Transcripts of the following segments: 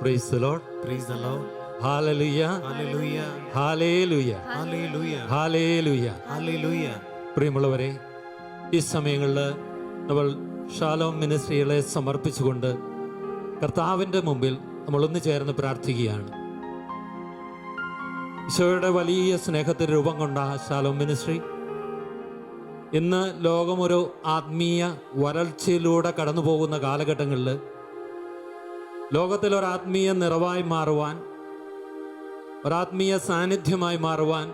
Praise the Lord. Praise the Lord. Hallelujah. Hallelujah. Hallelujah. Hallelujah. Hallelujah. Hallelujah. പ്രിയമുള്ളവരെ, ഈ സമയങ്ങളിൽ നമ്മൾ ഷാലോം മിനിസ്ട്രികളെ സമർപ്പിച്ചുകൊണ്ട് കർത്താവിൻ്റെ മുമ്പിൽ നമ്മളൊന്നു ചേർന്ന് പ്രാർത്ഥിക്കുകയാണ്. ഈശോയുടെ വലിയ സ്നേഹത്തിന് രൂപം കൊണ്ട ഷാലോം മിനിസ്ട്രി ഇന്ന് ലോകം ഒരു ആത്മീയ വരൾച്ചയിലൂടെ കടന്നു പോകുന്ന കാലഘട്ടങ്ങളിൽ ലോകത്തിലൊരാത്മീയ നിറവായി മാറുവാൻ, ഒരാത്മീയ സാന്നിധ്യമായി മാറുവാൻ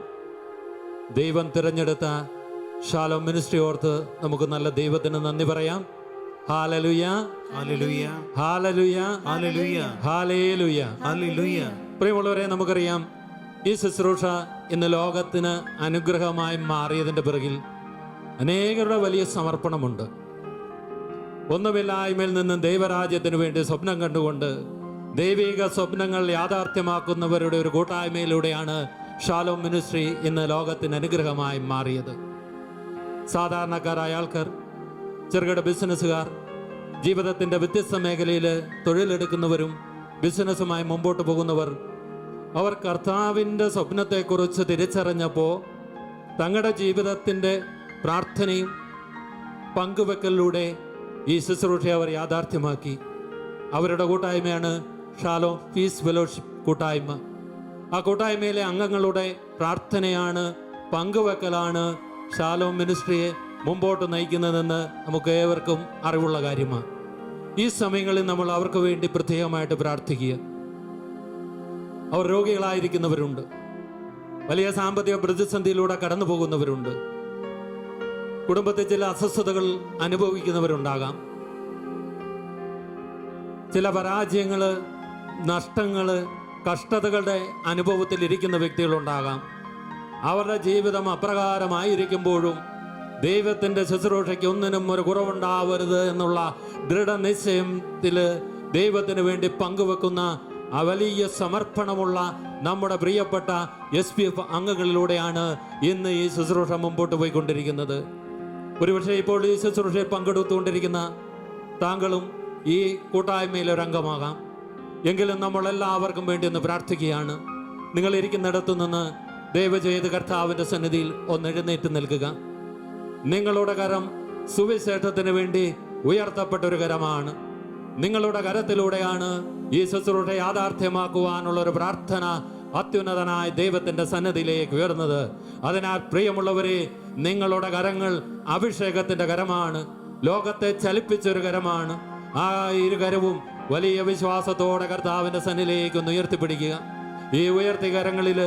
ദൈവം തിരഞ്ഞെടുത്ത ഷാലോം മിനിസ്ട്രി ഓർത്ത് നമുക്ക് നല്ല ദൈവത്തിന് നന്ദി പറയാം. Hallelujah, hallelujah, hallelujah, hallelujah, hallelujah, hallelujah. പ്രിയമുള്ളവരെ, നമുക്കറിയാം ഈ ശുശ്രൂഷ ഇന്ന് ലോകത്തിന് അനുഗ്രഹമായി മാറിയതിൻ്റെ പിറകിൽ അനേകരുടെ വലിയ സമർപ്പണമുണ്ട്. ഒന്നുമില്ലായ്മയിൽ നിന്ന് ദൈവരാജ്യത്തിന് വേണ്ടി സ്വപ്നം കണ്ടുകൊണ്ട് ദൈവിക സ്വപ്നങ്ങൾ യാഥാർത്ഥ്യമാക്കുന്നവരുടെ ഒരു കൂട്ടായ്മയിലൂടെയാണ് ഷാലോം മിനിസ്ട്രി ഇന്ന് ലോകത്തിന് അനുഗ്രഹമായി മാറിയത്. സാധാരണക്കാരായ ആൾക്കാർ, ചെറുകിട ബിസിനസ്സുകാർ, ജീവിതത്തിൻ്റെ വ്യത്യസ്ത മേഖലയിൽ തൊഴിലെടുക്കുന്നവരും ബിസിനസ്സുമായി മുമ്പോട്ട് പോകുന്നവർ, അവർ കർത്താവിൻ്റെ സ്വപ്നത്തെക്കുറിച്ച് തിരിച്ചറിഞ്ഞപ്പോൾ തങ്ങളുടെ ജീവിതത്തിൻ്റെ പ്രാർത്ഥനയും പങ്കുവെക്കലിലൂടെ ഈ ശുശ്രൂഷയെ അവർ യാഥാർത്ഥ്യമാക്കി. അവരുടെ കൂട്ടായ്മയാണ് ഷാലോം പീസ് ഫെലോഷിപ്പ് കൂട്ടായ്മ. ആ കൂട്ടായ്മയിലെ അംഗങ്ങളുടെ പ്രാർത്ഥനയാണ്, പങ്കുവെക്കലാണ് ഷാലോം മിനിസ്ട്രിയെ മുമ്പോട്ട് നയിക്കുന്നതെന്ന് നമുക്ക് ഏവർക്കും അറിവുള്ള കാര്യമാണ്. ഈ സമയങ്ങളിൽ നമ്മൾ അവർക്ക് വേണ്ടി പ്രത്യേകമായിട്ട് പ്രാർത്ഥിക്കുക. അവർ രോഗികളായിരിക്കുന്നവരുണ്ട്, വലിയ സാമ്പത്തിക പ്രതിസന്ധിയിലൂടെ കടന്നു പോകുന്നവരുണ്ട്, കുടുംബത്തിൽ ചില അസ്വസ്ഥതകൾ അനുഭവിക്കുന്നവരുണ്ടാകാം, ചില പരാജയങ്ങൾ, നഷ്ടങ്ങൾ, കഷ്ടതകളുടെ അനുഭവത്തിൽ ഇരിക്കുന്ന വ്യക്തികളുണ്ടാകാം. അവരുടെ ജീവിതം അപ്രകാരമായിരിക്കുമ്പോഴും ദൈവത്തിൻ്റെ ശുശ്രൂഷയ്ക്ക് ഒന്നിനും ഒരു കുറവുണ്ടാവരുത് എന്നുള്ള ദൃഢനിശ്ചയത്തിൽ ദൈവത്തിന് വേണ്ടി പങ്കുവെക്കുന്ന ആ വലിയ സമർപ്പണമുള്ള നമ്മുടെ പ്രിയപ്പെട്ട SPF അംഗങ്ങളിലൂടെയാണ് ഇന്ന് ഈ ശുശ്രൂഷ മുമ്പോട്ട് പോയിക്കൊണ്ടിരിക്കുന്നത്. ഒരുപക്ഷെ ഇപ്പോൾ ഈ ശുശ്രൂഷയിൽ പങ്കെടുത്തുകൊണ്ടിരിക്കുന്ന താങ്കളും ഈ കൂട്ടായ്മയിലൊരംഗമാകാം. എങ്കിലും നമ്മളെല്ലാവർക്കും വേണ്ടി ഒന്ന് പ്രാർത്ഥിക്കുകയാണ്. നിങ്ങൾ ഇരിക്കുന്നിടത്തു നിന്ന് ദയവ് ചെയ്ത് കർത്താവിൻ്റെ സന്നിധിയിൽ ഒന്ന് എഴുന്നേറ്റ് നിൽക്കുക. നിങ്ങളുടെ കരം സുവിശേഷത്തിന് വേണ്ടി ഉയർത്തപ്പെട്ടൊരു കരമാണ്. നിങ്ങളുടെ കരത്തിലൂടെയാണ് ഈ ശുശ്രൂഷ യാഥാർത്ഥ്യമാക്കുവാനുള്ളൊരു പ്രാർത്ഥന അത്യുന്നതനായ ദൈവത്തിൻ്റെ സന്നിധിയിലേക്ക് ഉയർന്നത്. അതിനാൽ പ്രിയമുള്ളവരെ, നിങ്ങളുടെ കരങ്ങൾ അഭിഷേകത്തിൻ്റെ കരമാണ്, ലോകത്തെ ചലിപ്പിച്ചൊരു കരമാണ്. ആ ഇരു കരവും വലിയ വിശ്വാസത്തോടെ കർത്താവിൻ്റെ സന്നിധിയിലേക്ക് ഒന്ന് ഉയർത്തിപ്പിടിക്കുക. ഈ ഉയർത്തി കരങ്ങളിൽ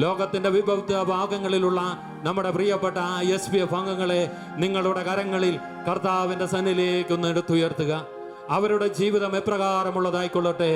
ലോകത്തിൻ്റെ വിവിധ ഭാഗങ്ങളിലുള്ള നമ്മുടെ പ്രിയപ്പെട്ട SPF അംഗങ്ങളെ നിങ്ങളുടെ കരങ്ങളിൽ കർത്താവിൻ്റെ സന്നിധിയിലേക്ക് ഒന്ന് എടുത്തുയർത്തുക. അവരുടെ ജീവിതം എപ്രകാരമുള്ളതായിക്കൊള്ളട്ടെ,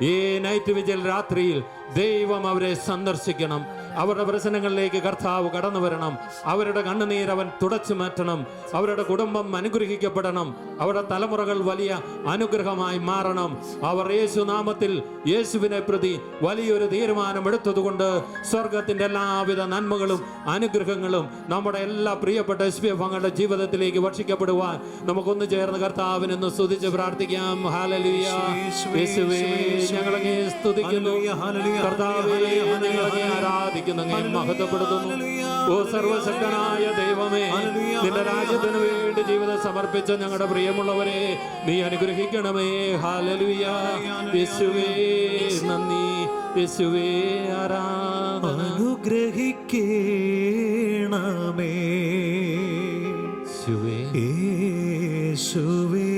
ഈ നൈറ്റ് വിജിൽ രാത്രിയിൽ ദൈവം അവരെ സന്ദർശിക്കണം. അവരുടെ പ്രശ്നങ്ങളിലേക്ക് കർത്താവ് കടന്നു വരണം. അവരുടെ കണ്ണുനീരവൻ തുടച്ചു മാറ്റണം. അവരുടെ കുടുംബം അനുഗ്രഹിക്കപ്പെടണം. അവരുടെ തലമുറകൾ വലിയ അനുഗ്രഹമായി മാറണം. അവർ യേശുനാമത്തിൽ യേശുവിനെ പ്രതി വലിയൊരു തീരുമാനം എടുത്തതുകൊണ്ട് സ്വർഗത്തിൻ്റെ എല്ലാവിധ നന്മകളും അനുഗ്രഹങ്ങളും നമ്മുടെ എല്ലാ പ്രിയപ്പെട്ട SPF അംഗങ്ങളുടെ ജീവിതത്തിലേക്ക് വർഷിക്കപ്പെടുവാൻ നമുക്കൊന്ന് ചേർന്ന് കർത്താവിനൊന്ന് സ്തുതിച്ച് പ്രാർത്ഥിക്കാം. ഹല്ലേലൂയ. യേശുവേ, ഞങ്ങളങ്ങേ സ്തുതിക്കുന്നു. കർത്താവേ, ഞങ്ങളങ്ങേ ആരാധിക്കുന്നു, അങ്ങേ മഹത്വപ്പെടുത്തുന്നു. ഓ സർവശക്തനായ ദൈവമേ, നിന്റെ രാജ്യത്തിന് വേണ്ടി ജീവിതം സമർപ്പിച്ച ഞങ്ങളുടെ പ്രിയമുള്ളവരെ നീ അനുഗ്രഹിക്കണമേ. ഹല്ലേലൂയ. യേശുവേ നന്ദി, യേശുവേ ആരാധന. അനുഗ്രഹിക്കണമേ യേശുവേ, യേശുവേ,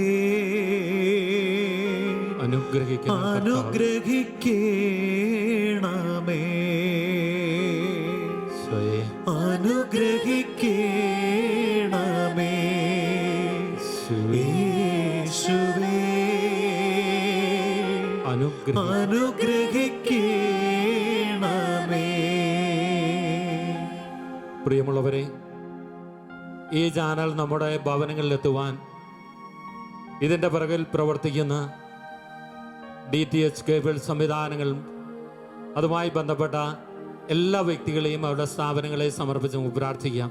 അനുഗ്രഹിക്കണമേ, അനുഗ്രഹിക്കണമേ, യേശുവേ, അനുഗ്രഹിക്കണമേ. പ്രിയമുള്ളവരെ, ഈ ചാനൽ നമ്മുടെ ഭവനങ്ങളിലെത്തുവാൻ ഇതിൻ്റെ പിറകിൽ പ്രവർത്തിക്കുന്ന DTH കേബിൾ സംവിധാനങ്ങൾ, അതുമായി ബന്ധപ്പെട്ട എല്ലാ വ്യക്തികളെയും അവരുടെ സ്ഥാപനങ്ങളെ സമർപ്പിച്ച് നമുക്ക് പ്രാർത്ഥിക്കാം.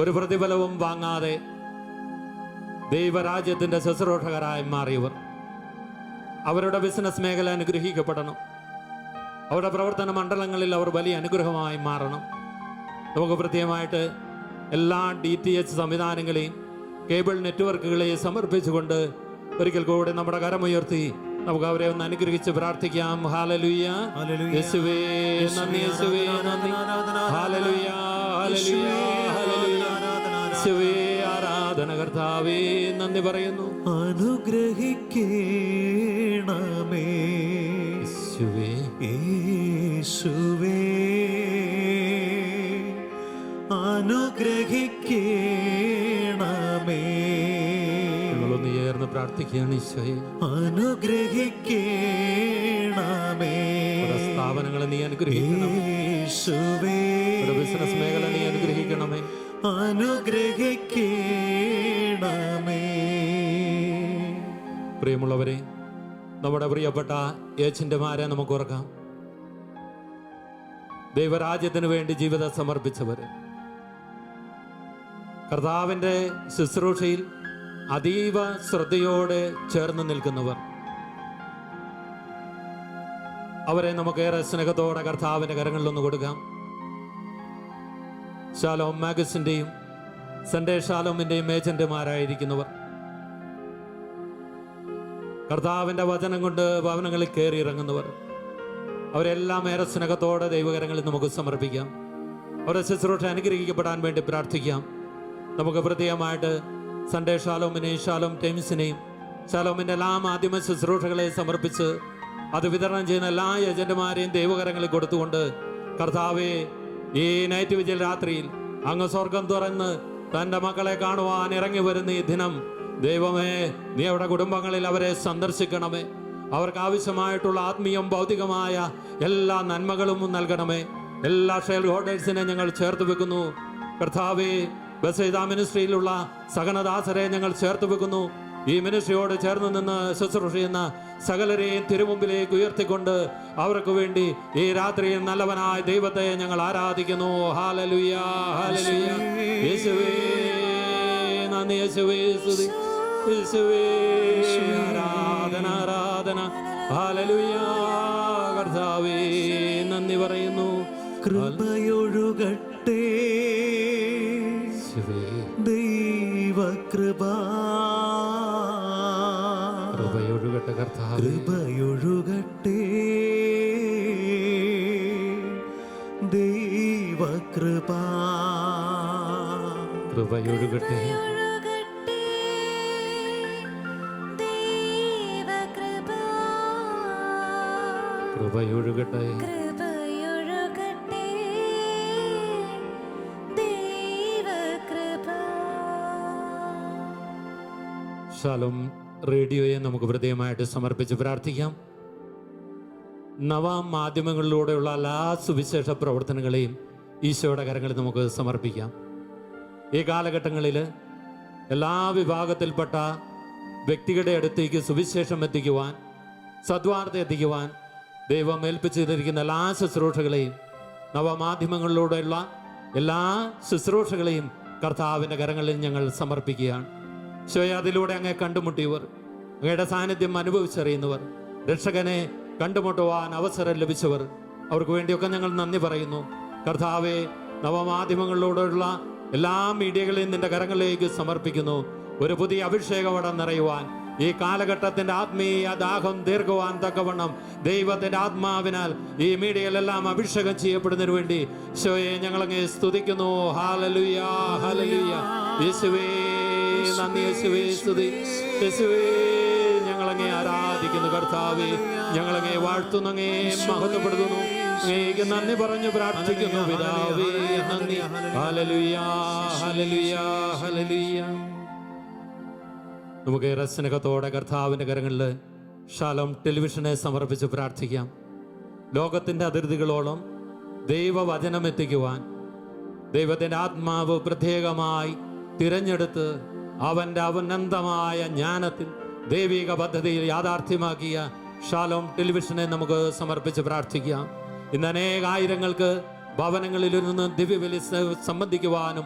ഒരു പ്രതിഫലവും വാങ്ങാതെ ദൈവരാജ്യത്തിൻ്റെ ശുശ്രൂഷകരായി മാറിയവർ, അവരുടെ ബിസിനസ് മേഖല അനുഗ്രഹിക്കപ്പെടണം. അവരുടെ പ്രവർത്തന മണ്ഡലങ്ങളിൽ അവർ വലിയ അനുഗ്രഹമായി മാറണം. നമുക്ക് പ്രത്യേകമായിട്ട് എല്ലാ DTH സംവിധാനങ്ങളെയും കേബിൾ നെറ്റ്വർക്കുകളെയും സമർപ്പിച്ചുകൊണ്ട് ഒരിക്കൽ കൂടി നമ്മുടെ കരമുയർത്തി നമുക്ക് അവരെ ഒന്ന് അനുഗ്രഹിച്ച് പ്രാർത്ഥിക്കാം. ഹല്ലേലൂയ. യേശുവേ നന്ദി, യേശുവേ നന്ദി. Hallelujah, hallelujah, hallelujah. യേശുവേ ആരാധന, കർത്താവേ നന്ദി പറയുന്നു. അനുഗ്രഹിക്കണമേ യേശുവേ, യേശുവേ, അനുഗ്രഹിക്കണമേ. ഞങ്ങളൊന്ന് ചേർന്ന് പ്രാർത്ഥിക്കുകയാണ്. ഈശോയെ അനുഗ്രഹിക്കണമേ. സ്ഥാപനങ്ങളെ നീ അനുഗ്രഹിക്കണമേ. യേശുവേ, ബിസിനസ് മേഖല നീ അനുഗ്രഹിക്കണമേ. അനുഗ്രഹിക്കണമേ. പ്രിയമുള്ളവരെ, നമ്മുടെ പ്രിയപ്പെട്ട ഏജന്റുമാരെ നമുക്ക് ഓർക്കാം. ദൈവരാജ്യത്തിന് വേണ്ടി ജീവിതം സമർപ്പിച്ചവര്, കർത്താവിൻ്റെ ശുശ്രൂഷയിൽ അതീവ ശ്രദ്ധയോടെ ചേർന്ന് നിൽക്കുന്നവർ, അവരെ നമുക്കേറെ സ്നേഹത്തോടെ കർത്താവിൻ്റെ കരങ്ങളിലൊന്ന് കൊടുക്കാം. ഷാലോം മാഗസിൻ്റെയും സൺഡേ ഷാലോമിൻ്റെയും ഏജന്റുമാരായിരിക്കുന്നവർ, കർത്താവിൻ്റെ വചനം കൊണ്ട് ഭവനങ്ങളിൽ കയറി ഇറങ്ങുന്നവർ, അവരെല്ലാം ഏറെ സ്നേഹത്തോടെ ദൈവകരങ്ങളിൽ നമുക്ക് സമർപ്പിക്കാം. അവരുടെ ശുശ്രൂഷ അനുഗ്രഹിക്കപ്പെടാൻ വേണ്ടി പ്രാർത്ഥിക്കാം. നമുക്ക് പ്രത്യേകമായിട്ട് സൺഡേ ഷാലോമിനെയും ഷാലോം ടൈംസിനെയും ഷാലോമിൻ്റെ എല്ലാ മാധ്യമ ശുശ്രൂഷകളെ സമർപ്പിച്ച് അത് വിതരണം ചെയ്യുന്ന എല്ലാ ഏജന്റുമാരെയും ദൈവകരങ്ങളിൽ കൊടുത്തുകൊണ്ട്, കർത്താവെ, ഈ നൈറ്റ് വിജിൽ രാത്രിയിൽ അങ്ങ് സ്വർഗം തുറന്ന് തൻ്റെ മക്കളെ കാണുവാൻ ഇറങ്ങി വരുന്ന ഈ ദിനം, ദൈവമേ, നീ അവരുടെ കുടുംബങ്ങളിൽ അവരെ സന്ദർശിക്കണമേ. അവർക്ക് ആവശ്യമായിട്ടുള്ള ആത്മീയം ഭൗതികമായ എല്ലാ നന്മകളും നൽകണമേ. എല്ലാ ഷെയർ ഹോൾഡേഴ്സിനെ ഞങ്ങൾ ചേർത്ത് വെക്കുന്നു. കർത്താവെ, ബസേദ മിനിസ്ട്രിയിലുള്ള സഹനദാസരെ ഞങ്ങൾ ചേർത്ത് വെക്കുന്നു. ഈ മിനിസ്ട്രിയോട് ചേർന്ന് നിന്ന് ശുശ്രൂഷ ചെയ്യുന്ന സകലരെയും തിരുമുമ്പിലേക്ക് ഉയർത്തിക്കൊണ്ട് അവർക്ക് വേണ്ടി ഈ രാത്രിയിൽ നല്ലവനായ ദൈവത്തെ ഞങ്ങൾ ആരാധിക്കുന്നു. Hallelujah, hallelujah. യേശുവേ നന്ദി, യേശുവേ സ്തുതി, യേശുവേ ആരാധന, ആരാധന. ഹല്ലേലൂയ. കർത്താവേ നന്ദി പറയുന്നു. കൃപയൊഴുകട്ടെ ദൈവകൃപ, കൃപയൊഴുകട്ടെ കർത്താവേ, കൃപയൊഴുകട്ടെ ദൈവകൃപ, കൃപയൊഴുകട്ടെ കൃപയൊഴുകട്ടെ. ഷാലോം റേഡിയോയെ നമുക്ക് ഹൃദയമായിട്ട് സമർപ്പിച്ച് പ്രാർത്ഥിക്കാം. നവമാധ്യമങ്ങളിലൂടെയുള്ള എല്ലാ സുവിശേഷ പ്രവർത്തനങ്ങളെയും ഈശോയുടെ കരങ്ങളിൽ നമുക്ക് സമർപ്പിക്കാം. ഈ കാലഘട്ടങ്ങളിൽ എല്ലാ വിഭാഗത്തിൽപ്പെട്ട വ്യക്തികളുടെ അടുത്തേക്ക് സുവിശേഷം എത്തിക്കുവാൻ, സദ്വാർത്ത എത്തിക്കുവാൻ ദൈവം ഏൽപ്പിച്ചിരിക്കുന്ന എല്ലാ ശുശ്രൂഷകളെയും, നവമാധ്യമങ്ങളിലൂടെയുള്ള എല്ലാ ശുശ്രൂഷകളെയും കർത്താവിൻ്റെ കരങ്ങളിൽ ഞങ്ങൾ സമർപ്പിക്കുകയാണ്. ഈശോയെ, അതിലൂടെ അങ്ങേ കണ്ടുമുട്ടിയവർ, അങ്ങയുടെ സാന്നിധ്യം അനുഭവിച്ചറിയുന്നവർ, രക്ഷകനെ കണ്ടുമുട്ടുവാൻ അവസരം ലഭിച്ചവർ, അവർക്ക് വേണ്ടിയൊക്കെ ഞങ്ങൾ നന്ദി പറയുന്നു. കർത്താവെ, നവമാധ്യമങ്ങളിലൂടെയുള്ള എല്ലാ മീഡിയകളെയും നിന്റെ കരങ്ങളിലേക്ക് സമർപ്പിക്കുന്നു. ഒരു പുതിയ അഭിഷേകവടം നിറയുവാൻ, ഈ കാലഘട്ടത്തിന്റെ ആത്മീയ ദാഹം തീർക്കുവാൻ തക്കവണ്ണം ദൈവത്തിന്റെ ആത്മാവിനാൽ ഈ മീഡിയയിലെല്ലാം അഭിഷേകം ചെയ്യപ്പെടുന്നതിന് വേണ്ടി ഈശോയെ ഞങ്ങളങ്ങേ സ്തുതിക്കുന്നു. Hallelujah, hallelujah. യേശുവേ നന്ദി, യേശുവേ സ്തുതി, യേശുവേ ഞങ്ങളങ്ങേ ആരാധിക്കുന്നു. കർത്താവേ, ഞങ്ങളങ്ങേ വാഴ്ത്തുന്നു, അങ്ങേ മഹത്വപ്പെടുത്തുന്നു, അങ്ങേക്ക് നന്ദി പറഞ്ഞു പ്രാർത്ഥിക്കുന്നു. പിതാവേ നന്ദി. Hallelujah, hallelujah, hallelujah. നമുക്ക് ഏറെ സ്നേഹത്തോടെ കർത്താവിൻ്റെ കരങ്ങളിൽ ഷാലോം ടെലിവിഷനെ സമർപ്പിച്ച് പ്രാർത്ഥിക്കാം. ലോകത്തിൻ്റെ അതിർത്തികളോളം ദൈവവചനം എത്തിക്കുവാൻ ദൈവത്തിൻ്റെ ആത്മാവ് പ്രത്യേകമായി തിരഞ്ഞെടുത്ത് അവൻ്റെ അനന്തമായ ജ്ഞാനത്തിൽ ദൈവിക പദ്ധതിയിൽ യാഥാർത്ഥ്യമാക്കിയ ഷാലോം ടെലിവിഷനെ നമുക്ക് സമർപ്പിച്ച് പ്രാർത്ഥിക്കാം. ഇന്ന് അനേകായിരങ്ങൾക്ക് ഭവനങ്ങളിലിരുന്ന് ദിവ്യബലി സംബന്ധിക്കുവാനും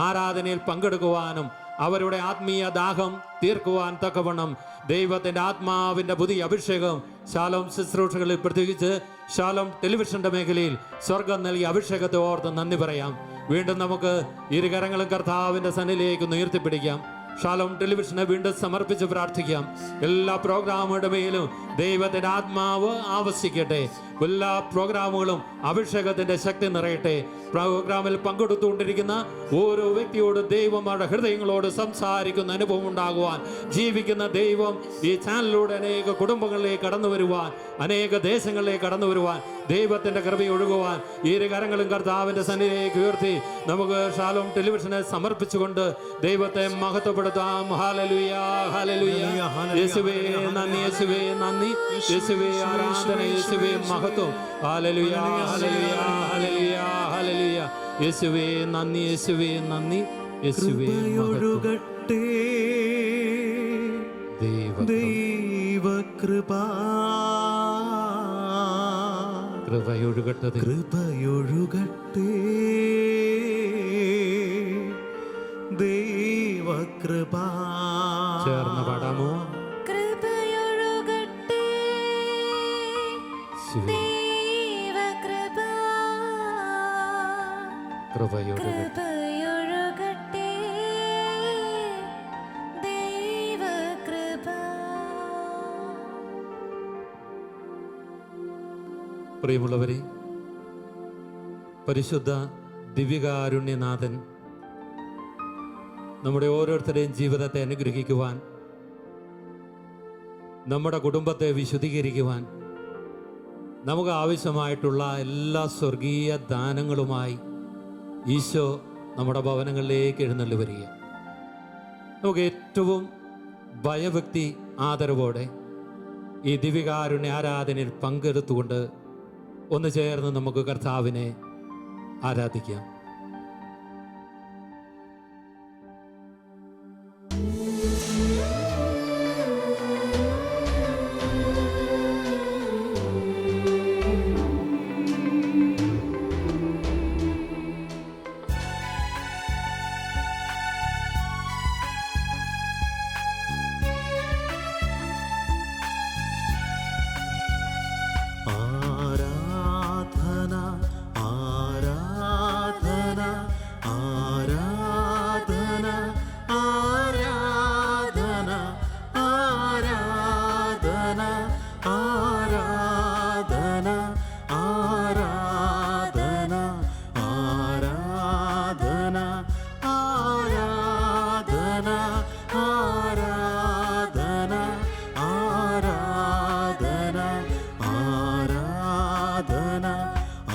ആരാധനയിൽ പങ്കെടുക്കുവാനും അവരുടെ ആത്മീയ ദാഹം തീർക്കുവാൻ തക്കവണ്ണം ദൈവത്തിൻ്റെ ആത്മാവിൻ്റെ പുതിയ അഭിഷേകം ശാലോം ശുശ്രൂഷകളിൽ, പ്രത്യേകിച്ച് ശാലോം ടെലിവിഷന്റെ മേഖലയിൽ സ്വർഗം നൽകിയ അഭിഷേകത്തെ ഓർത്ത് നന്ദി പറയാം. വീണ്ടും നമുക്ക് ഇരുകരങ്ങളും കർത്താവിൻ്റെ സന്നിധിയിലേക്ക് ഉയർത്തിപ്പിടിക്കാം. ശാലോം ടെലിവിഷനെ വീണ്ടും സമർപ്പിച്ച് പ്രാർത്ഥിക്കാം. എല്ലാ പ്രോഗ്രാമുകളുടെ മേലും ദൈവത്തിൻ്റെ ആത്മാവ് ആവസിക്കട്ടെ. എല്ലാ പ്രോഗ്രാമുകളും അഭിഷേകത്തിൻ്റെ ശക്തി നിറയട്ടെ. പ്രോഗ്രാമിൽ പങ്കെടുത്തുകൊണ്ടിരിക്കുന്ന ഓരോ വ്യക്തിയോട് ദൈവം അവരുടെ ഹൃദയങ്ങളോട് സംസാരിക്കുന്ന അനുഭവം ഉണ്ടാകുവാൻ, ജീവിക്കുന്ന ദൈവം ഈ ചാനലിലൂടെ അനേക കുടുംബങ്ങളിലേക്ക് കടന്നു വരുവാൻ, അനേക ദേശങ്ങളിലേക്ക് കടന്നു വരുവാൻ, ദൈവത്തിൻ്റെ കൃപ ഒഴുകുവാൻ ഇരു കരങ്ങളും കർത്താവിൻ്റെ സന്നിധിയിലേക്ക് ഉയർത്തി നമുക്ക് ശാലോം ടെലിവിഷനെ സമർപ്പിച്ചുകൊണ്ട് ദൈവത്തെ മഹത്വപ്പെടുത്താം. Hallelujah, hallelujah. യേശുവേ നന്ദി, യേശുവേ നന്ദി, യേശുവേ ആരാധന, യേശുവേ മഹത്വം. Hallelujah, hallelujah, hallelujah, hallelujah. യേശുവേ നന്ദി, യേശുവേ നന്ദി, യേശുവേ മഹത്വം. ദൈവകൃപ കൃപയൊഴുകട്ടെ, കൃപയൊഴുകട്ടെ, ദൈവകൃപ. ചേർന്ന് പാടാമോ? കൃപയൊഴുകട്ടെ, ദൈവകൃപ, കൃപയൊഴുകട്ടെ, കൃപയൊഴുകട്ടെ, ദൈവകൃപ. പ്രിയമുള്ളവരെ, പരിശുദ്ധ ദിവ്യകാരുണ്യനാഥൻ നമ്മുടെ ഓരോരുത്തരുടെയും ജീവിതത്തെ അനുഗ്രഹിക്കുവാൻ, നമ്മുടെ കുടുംബത്തെ വിശുദ്ധീകരിക്കുവാൻ, നമുക്ക് ആവശ്യമായിട്ടുള്ള എല്ലാ സ്വർഗീയ ദാനങ്ങളുമായി ഈശോ നമ്മുടെ ഭവനങ്ങളിലേക്ക് എഴുന്നള്ളി വരിക. നമുക്ക് ഏറ്റവും ഭയഭക്തി ആദരവോടെ ഈ ദിവ്യകാരുണ്യ ആരാധനയിൽ പങ്കെടുത്തുകൊണ്ട് ഒന്ന് ചേർന്ന് നമുക്ക് കർത്താവിനെ ആരാധിക്കാം.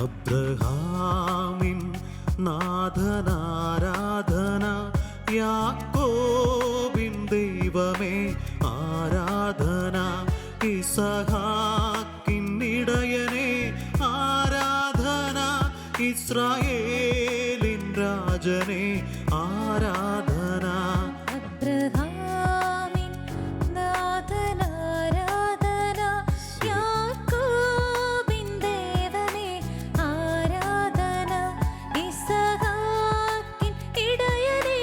അബ്രഹാമിൻ നാഥനാരാധന, യാക്കോബിൻ ദൈവമേ ആരാധന, ഇസഹാക്കിൻ ഇടയനേ ആരാധന, ഇസ്രായേലിൻ രാജനേ ആരാധന. അബ്രഹാമിൻ നാഥനാരാധന, യാക്കോബിൻ ദൈവമേ ആരാധന, ഇസഹാക്കിൻ ഇടയനേ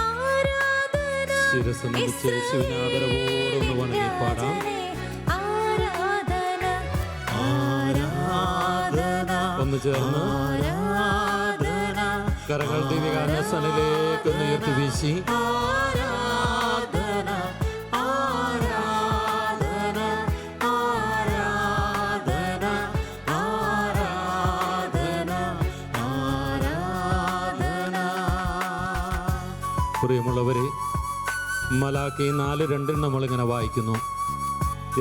ആരാധന, ശിരസ്സ് നമിച്ച് യേശുവിനെ ആദരവോടൊന്ന് വണങ്ങി പാടാം. ആരാധന, ആരാധന, ഒന്ന് ചേർന്ന് ആരാധന, കരങ്ങൾ ദിവ്യകാരുണ്യസ്ഥലിലേക്ക് ഒന്ന് ഉയർത്തി വീശി ആരാധന, ആരാധന, ആരാധന, ആരാധന, ആരാധന. പ്രിയമുള്ളവരെ, മലാക്കി 4:2 നമ്മളിങ്ങനെ വായിക്കുന്നു.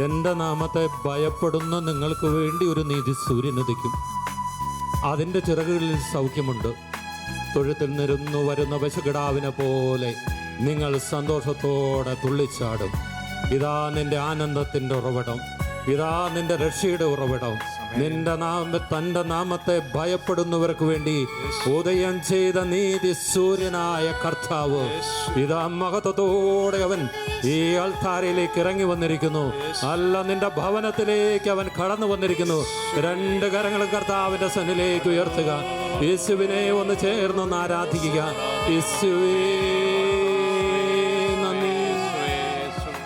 എൻ്റെ നാമത്തെ ഭയപ്പെടുന്ന നിങ്ങൾക്ക് വേണ്ടി ഒരു നീതി സൂര്യൻ ഉദിക്കും, അതിൻ്റെ ചിറകുകളിൽ സൗഖ്യമുണ്ട്. തൊഴുത്തിൽ നിരുന്നു വരുന്ന പശുകിടാവിനെ പോലെ നിങ്ങൾ സന്തോഷത്തോടെ തുള്ളിച്ചാടും. ഇതാ നിന്റെ ആനന്ദത്തിൻ്റെ ഉറവിടം, ഇതാ നിന്റെ രക്ഷയുടെ ഉറവിടം. തൻ്റെ നാമത്തെ ഭയപ്പെടുന്നവർക്ക് വേണ്ടി ഉദയം ചെയ്ത നീതി സൂര്യനായ കർത്താവ് ഇതാ മഹത്വത്തോടെ അവൻ ഈ അൾത്താരയിലേക്ക് ഇറങ്ങി വന്നിരിക്കുന്നു. അല്ല, നിന്റെ ഭവനത്തിലേക്ക് അവൻ കടന്നു വന്നിരിക്കുന്നു. 2 കരങ്ങളും കർത്താവിന്റെ സന്നിധിയിലേക്ക് ഉയർത്തുക. യേശുവിനെ ഒന്ന് ചേർന്നൊന്ന് ആരാധിക്കുക. യേശുവേ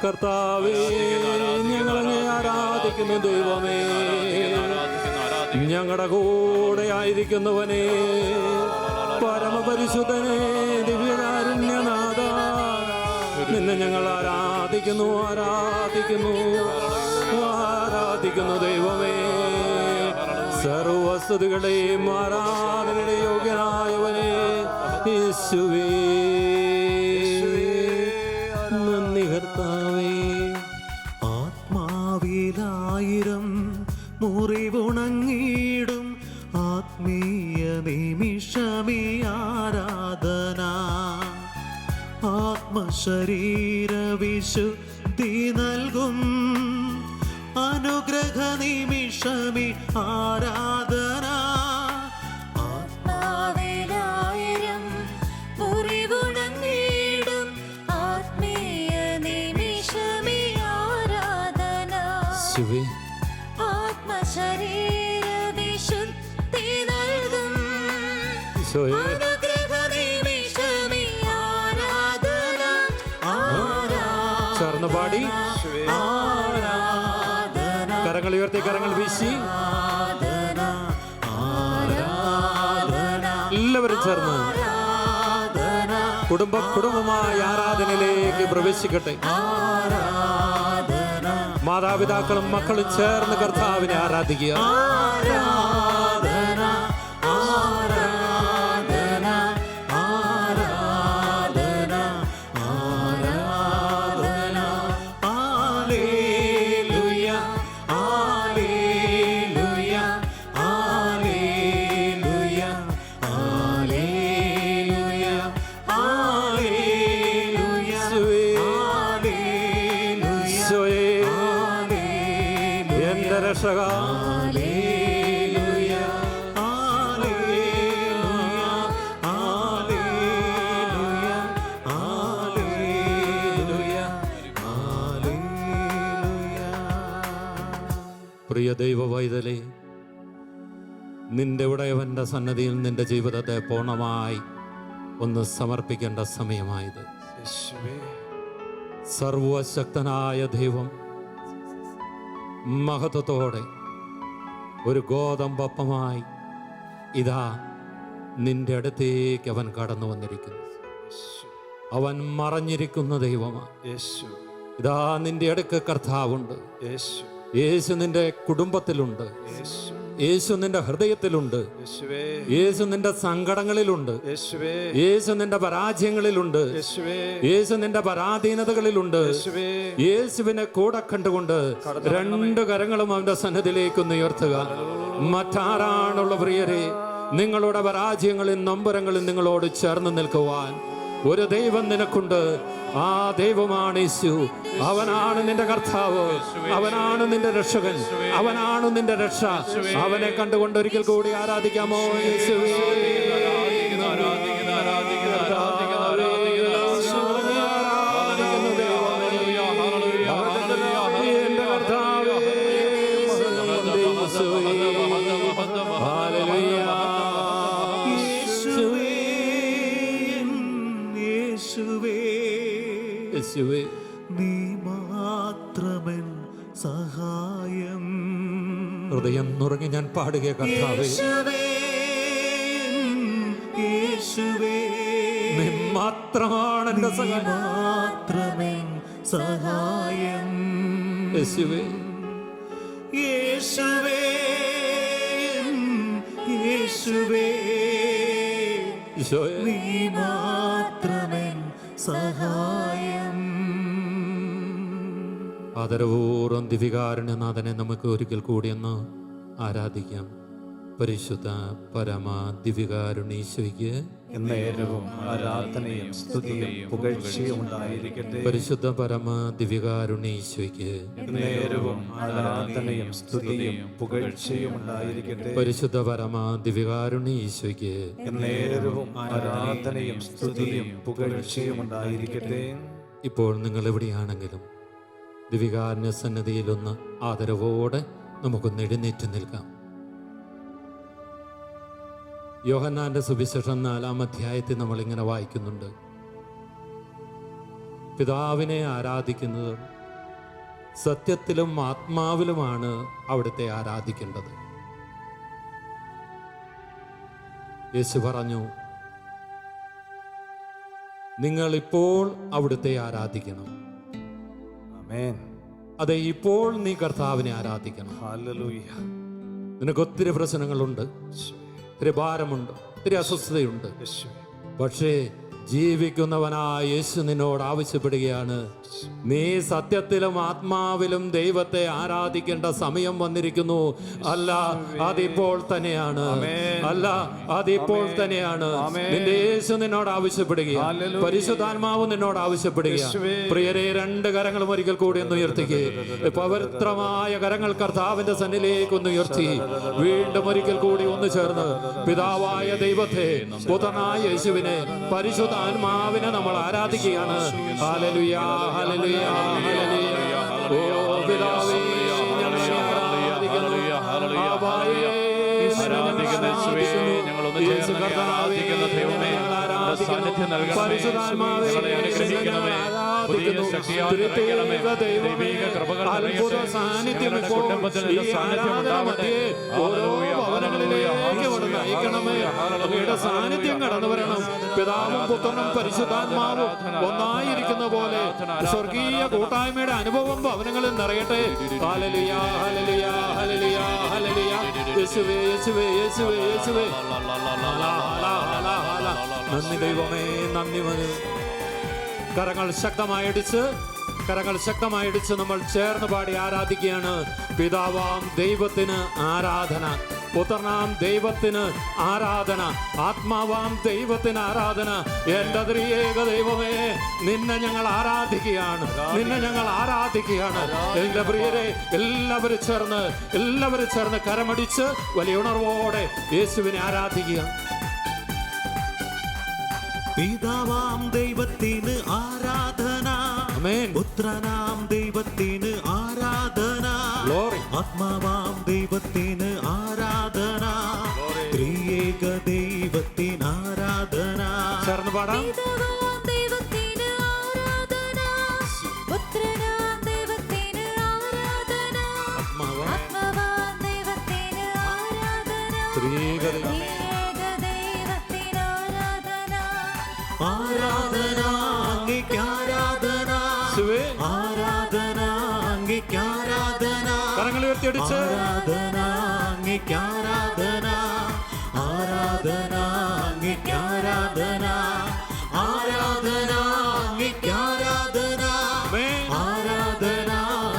കർത്താവേ, ഞങ്ങളെ ആരാധിക്കുന്നു ദൈവമേ. ഞങ്ങളുടെ കൂടെ ആയിരിക്കുന്നവനെ, പരമപരിശുദ്ധനെ, ദിവ്യകാരുണ്യനാഥ, നിന്നെ ഞങ്ങൾ ആരാധിക്കുന്നു ദൈവമേ. സർവസ്തുതികളുടെയും ആരാധനയുടെ യോഗ്യനായവനെ യേശുവേ, നന്ദി കർത്താവേ. ആത്മാവിലായിരം മുറിവുണങ്ങിടും ആത്മീയ നിമിഷമീ ആരാധന. ആത്മശരീര വിശുദ്ധി നൽകും അനുഗ്രഹ നിമിഷമീ ആരാധന. ആത്മാവിലായിരം മുറിവുണങ്ങിടും ആത്മീയ നിമിഷമീ ആരാധന. ആത്മശരീര വിശുദ്ധി നൽകും അനുഗ്രഹ നിമിഷമീ ആരാധന. ചേർന്ന് പാടി, കരങ്ങൾ ഉയർത്തി, കരങ്ങൾ വീശി, എല്ലാവരും ചേർന്ന് കുടുംബമായ ആരാധനയിലേക്ക് പ്രവേശിക്കട്ടെ. മാതാപിതാക്കളും മക്കളും ചേർന്ന് കർത്താവിനെ ആരാധിക്കുക. രക്ഷക, പ്രിയ ദൈവവൈതലേ, നിന്റെ ഉടയവന്റെ സന്നദ്ധിയിൽ നിന്റെ ജീവിതത്തെ പൂർണ്ണമായി ഒന്ന് സമർപ്പിക്കേണ്ട സമയമായത്. സർവശക്തനായ ദൈവം മഹത്വത്തോടെ ഒരു ഗോതമ്പപ്പമായി ഇതാ നിന്റെ അടുത്തേക്ക് അവൻ കടന്നു വന്നിരിക്കുന്നു. അവൻ മറഞ്ഞിരിക്കുന്ന ദൈവമാണ്. ഇതാ നിന്റെ അടുക്ക് കർത്താവുണ്ട്. യേശു നിന്റെ കുടുംബത്തിലുണ്ട്. യേശു നിന്റെ ഹൃദയത്തിലുണ്ട്. യേശു നിന്റെ സങ്കടങ്ങളിലുണ്ട്. യേശു നിന്റെ പരാജയങ്ങളിലുണ്ട്. യേശു നിന്റെ പരാധീനതകളിലുണ്ട്. യേശുവിനെ കൂടെ കണ്ടുകൊണ്ട് രണ്ട് കരങ്ങളും അവന്റെ സന്നിധിയിലേക്കൊന്ന് ഉയർത്തുക. മറ്റാരാണുള്ള പ്രിയരെ, നിങ്ങളുടെ പരാജയങ്ങളിൽ നൊമ്പരങ്ങളിൽ നിങ്ങളോട് ചേർന്ന് നിൽക്കുവാൻ ഒരു ദൈവം നിനക്കുണ്ട്. ആ ദൈവമാണ് യേശു. അവനാണ് നിന്റെ കർത്താവ്, അവനാണ് നിന്റെ രക്ഷകൻ, അവനാണ് നിന്റെ രക്ഷ. അവനെ കണ്ടുകൊണ്ട് ഒരിക്കൽ കൂടി ആരാധിക്കാമോ? യേശുവേ, യേശുവേ, നീ മാത്രമൻ സഹായം. ഹൃദയം നുറങ്ങി ഞാൻ പാടുക കർത്താവേ, യേശുവേ, നീ മാത്രമാണ് എന്റെ സഹായം. മാത്രമൻ സഹായം. യേശുവേ, യേശുവേ, യേശുവേ, ഈശോയെ, നീ മാത്രമൻ സഹായം. ആദരപൂർവ്വം ദിവികാരുണ്യനാഥനെ നമുക്ക് ഒരിക്കൽ കൂടി ഒന്ന് ആരാധിക്കാം. പരിശുദ്ധ പരമ ദിവികാരുണീശോയ്ക്ക് എന്നേരവും ആരാധനയും സ്തുതിയും പുകഴ്ചയും ഉണ്ടായിരിക്കട്ടെ. പരിശുദ്ധ പരമ ദിവികാരുണീശോയ്ക്ക് എന്നേരവും ആരാധനയും സ്തുതിയും പുകഴ്ചയും ഉണ്ടായിരിക്കട്ടെ. പരിശുദ്ധ പരമ ദിവികാരുണീശോയ്ക്ക് എന്നേരവും ആരാധനയും സ്തുതിയും പുകഴ്ചയും ഉണ്ടായിരിക്കട്ടെ. ഇപ്പോൾ നിങ്ങൾ എവിടെയാണെങ്കിലും ദിവികാരുണ്യ സന്നിധിയിലൊന്ന് ആദരവോടെ നമുക്കൊന്ന് എഴുന്നേറ്റ് നിൽക്കാം. യോഹന്നാന്റെ സുവിശേഷം 4-ാം അധ്യായത്തിൽ നമ്മളിങ്ങനെ വായിക്കുന്നുണ്ട്. പിതാവിനെ ആരാധിക്കുന്നത് സത്യത്തിലും ആത്മാവിലുമാണ് അവിടുത്തെ ആരാധിക്കേണ്ടത്. യേശു പറഞ്ഞു, നിങ്ങൾ ഇപ്പോൾ അവിടുത്തെ ആരാധിക്കണം. ആമേൻ. അതെ, ഇപ്പോൾ നീ കർത്താവിനെ ആരാധിക്കണം. ഹല്ലേലൂയ. നിനക്ക് ഒത്തിരി പ്രശ്നങ്ങളുണ്ട്, ഒത്തിരി ഭാരമുണ്ട്, ഒത്തിരി അസ്വസ്ഥതയുണ്ട്. യേശുവേ. പക്ഷേ ജീവിക്കുന്നവനായ യേശു നിന്നോട് ആവശ്യപ്പെടുകയാണ്, നീ സത്യത്തിലും ആത്മാവിലും ദൈവത്തെ ആരാധിക്കേണ്ട സമയം വന്നിരിക്കുന്നു. അല്ല, അതിപ്പോൾ തന്നെയാണ്. അല്ല, അതിപ്പോൾ തന്നെയാണ്. നിന്റെ യേശു നിന്നോട് ആവശ്യപ്പെടുകയാണ്. പരിശുദ്ധാത്മാവ് നിന്നോട് ആവശ്യപ്പെടുകയാണ്. പ്രിയരെ, രണ്ട് കരങ്ങളും ഒരിക്കൽ കൂടി ഒന്ന് ഉയർത്തിക്കേ. പവിത്രമായ കരങ്ങൾ കർത്താവിന്റെ സന്നിധിയിലേക്ക് ഒന്ന് ഉയർത്തി വീണ്ടും ഒരിക്കൽ കൂടി ഒന്ന് ചേർന്ന് പിതാവായ ദൈവത്തെ, പുത്രനായ യേശുവിനെ, പരിശുദ്ധാത്മാവിനെ നമ്മൾ ആരാധിക്കുകയാണ്. Hallelujah, hallelujah, hallelujah. ഓ പിതാവേ, ഞങ്ങളെ ആരാധിക്കുന്നു. ആബായേ, ആരാധിക്കുന്ന യേശുവേ, ഞങ്ങളൊന്ന് ചേർന്ന് ആരാധിക്കുന്ന ദൈവമേ, സാന്നിധ്യം നൽകണമേ, ഞങ്ങളെ അനുഗ്രഹിക്കണമേ, പുതിയ ശക്തിയാൽ നിറയ്ക്കണമേ, ദൈവിക കൃപകൾ നിറയട്ടെ, ഞങ്ങളുടെ കുടുംബത്തിൽ നിന്റെ സാന്നിധ്യം ഉണ്ടാവട്ടെ. ഹല്ലേലൂയ, ഹല്ലേലൂയ, അങ്ങയുടെ സാന്നിധ്യം കടന്നു വരണം. പിതാവും പുത്രനും പരിശുദ്ധാത്മാവും ഒന്നായിരിക്കുന്ന പോലെ സ്വർഗീയ കൂട്ടായ്മയുടെ അനുഭവം ഭവനങ്ങളിൽ നിറയട്ടെ. Hallelujah, hallelujah, hallelujah, hallelujah. യേശുവേ, യേശുവേ, യേശുവേ, യേശുവേ. നന്ദി ദൈവമേ, നന്ദി. കരങ്ങൾ ശക്തമായിടിച്ച് നമ്മൾ ചേർന്ന് പാടി ആരാധിക്കുകയാണ്. പിതാവാം ദൈവത്തിന് ആരാധന, പുത്രനാം ദൈവത്തിന് ആരാധന, ആത്മാവാം ദൈവത്തിന് ആരാധന. എൻ്റെ ത്രിയേക ദൈവമേ, നിന്നെ ഞങ്ങൾ ആരാധിക്കുകയാണ്, നിന്നെ ഞങ്ങൾ ആരാധിക്കുകയാണ്. എൻ്റെ പ്രിയരെ, എല്ലാവരും ചേർന്ന് കരമടിച്ച് വലിയ ഉണർവോടെ യേശുവിനെ ആരാധിക്കുക. പിതാവാം ദൈവത്തിന് ആരാധന, പുത്രനാം ദൈവത്തിന് ആരാധന, ആത്മാവാം ദൈവത്തിന് ആരാധന, ത്രിയേക ദൈവത്തിന് ആരാധന. ചേർന്ന് പാടാം. ദൈവത്തിന് ആരാധന, പുത്രനാം ദൈവത്തിന് ആരാധന, ആത്മാവാം ദൈവത്തിന് ആരാധന, ത്രിയേക ദൈവത്തിന് ആരാധന. ആരാധന അങ്ങേക്ക് ആരാധന, ആരാധന അങ്ങേക്ക് ആരാധന, കരങ്ങൾ ഉയർത്തിയടിച്ച് ആരാധന അങ്ങേക്ക് ആരാധന, ആരാധന അങ്ങേക്ക് ആരാധന, ആരാധന അങ്ങേക്ക് ആരാധന, ആരാധന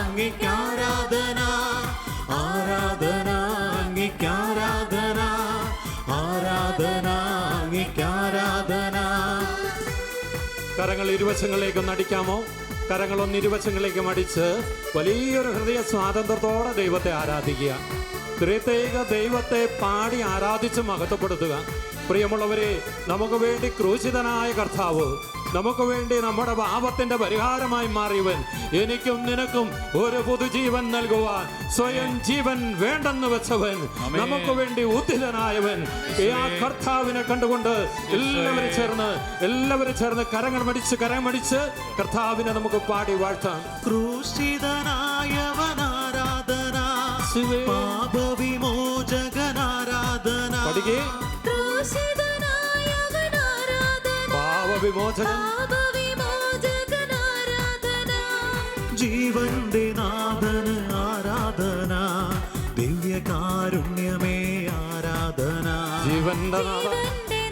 അങ്ങേക്ക് ആരാധന, ആരാധന അങ്ങേക്ക് ആരാധന, ആരാധന അങ്ങേക്ക് ആരാധന. കരങ്ങൾ ഇരുവശങ്ങളിലേക്ക് ഒന്ന് അടിക്കാമോ? കരങ്ങൾ ഒന്ന് ഇരുവശങ്ങളിലേക്ക് അടിച്ച് വലിയൊരു ഹൃദയ സ്വാതന്ത്ര്യത്തോടെ ദൈവത്തെ ആരാധിക്കുക. ത്രിത്വൈക ദൈവത്തെ പാടി ആരാധിച്ച് മഹത്വപ്പെടുത്തുക. പ്രിയമുള്ളവരെ, നമുക്ക് വേണ്ടി ക്രൂശിതനായ കർത്താവ്, നമുക്ക് വേണ്ടി നമ്മുടെ പാപത്തിന്റെ പരിഹാരമായി മാറിയവൻ, എനിക്കും നിനക്കും ഒരു പുതുജീവൻ നൽകുവാൻ സ്വയം ജീവൻ വേണ്ടെന്ന് വെച്ചവൻ, നമുക്ക് വേണ്ടി ഉദ്ധിതനായവൻ, ആ കർത്താവിനെ കണ്ടുകൊണ്ട് എല്ലാവരും ചേർന്ന് കരമടിച്ച് കർത്താവിനെ നമുക്ക് പാടി വാഴ്ത്താം. ക്രൂശിതനായവൻ ആരാധന, പാപവിമോചകൻ ആരാധന, ക്രൂശിതനായവൻ ആരാധന, പാപവിമോചകൻ ആരാധന, ജീവന്റെ നാഥന് ആരാധന, ദിവ്യകാരുണ്യമേ ആരാധന, ജീവന്റെ നാഥ,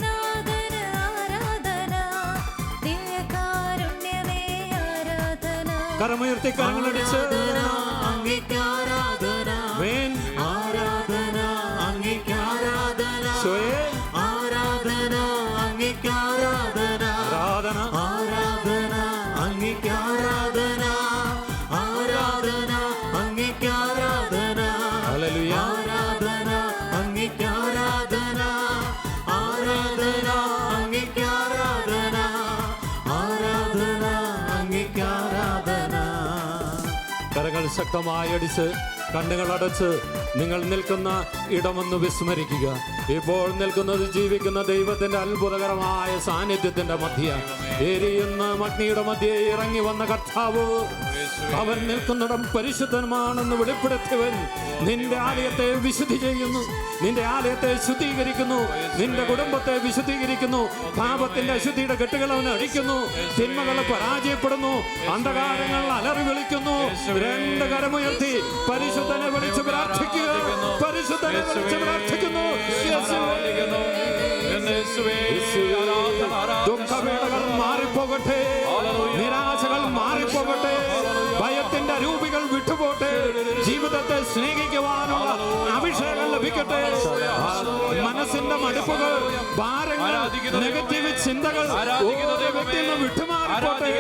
നാഥന് ആരാധന, ദിവ്യകാരുണ്യമേ ആരാധന. കരമുയർത്തി കരങ്ങളടിച്ച് അങ്ങേക്ക് ആരാധന, ആരാധന അങ്ങേക്ക് ആരാധന, ആരാധന അങ്ങേക്ക് ആരാധന, ആരാധന അങ്ങേക്ക് ആരാധന, ആരാധന അങ്ങേക്ക് ആരാധന, ആരാധന അങ്ങേക്ക് ആരാധന, ആരാധന അങ്ങേക്ക് ആരാധന, ആരാധന അങ്ങേക്ക് ആരാധന. കരങ്ങൾ ശക്തമായി അടിച്ച് കണ്ണുകളടച്ച് നിങ്ങൾ നിൽക്കുന്ന ഇടമൊന്ന് വിസ്മരിക്കുക. ഇപ്പോൾ നിൽക്കുന്നത് ജീവിക്കുന്ന ദൈവത്തിന്റെ അത്ഭുതകരമായ സാന്നിധ്യത്തിന്റെ മധ്യ, എരിയുന്ന അഗ്നിയുടെ മധ്യേ ഇറങ്ങി വന്ന കർത്താവ്, അവൻ നിൽക്കുന്നിടം പരിശുദ്ധമാണെന്ന് വെളിപ്പെടുത്തിയവൻ നിന്റെ ആലയത്തെ വിശുദ്ധി ചെയ്യുന്നു, നിന്റെ ആലയത്തെ ശുദ്ധീകരിക്കുന്നു, നിന്റെ കുടുംബത്തെ വിശുദ്ധീകരിക്കുന്നു. പാപത്തിന്റെ അശുദ്ധിയുടെ കെട്ടുകൾ അവൻ അടിക്കുന്നു, തിന്മകളെ പരാജയപ്പെടുന്നു, അന്ധകാരങ്ങൾ അലറി വിളിക്കുന്നു. രണ്ട് കരമുയർത്തി പരിശുദ്ധനെ വിളിച്ച് പ്രാർത്ഥിക്കുക, പരിശുദ്ധനെ വിളിച്ച് പ്രാർത്ഥിക്കുന്നു. ദുഃഖവേളകൾ മാറിപ്പോകട്ടെ, നിരാശകൾ മാറിപ്പോകട്ടെ, ഭയത്തിന്റെ അരൂപികൾ വിട്ടുപോട്ടെ, ജീവിതത്തെ സ്നേഹിക്കുവാനുള്ള അഭിഷേകം ലഭിക്കട്ടെ. മനസ്സിന്റെ മടുപ്പുകൾ, ഭാരങ്ങൾ, നെഗറ്റീവ് ചിന്തകൾ ഓരോ വ്യക്തിയിൽ നിന്ന് വിട്ടുമാറിപ്പോട്ടെ.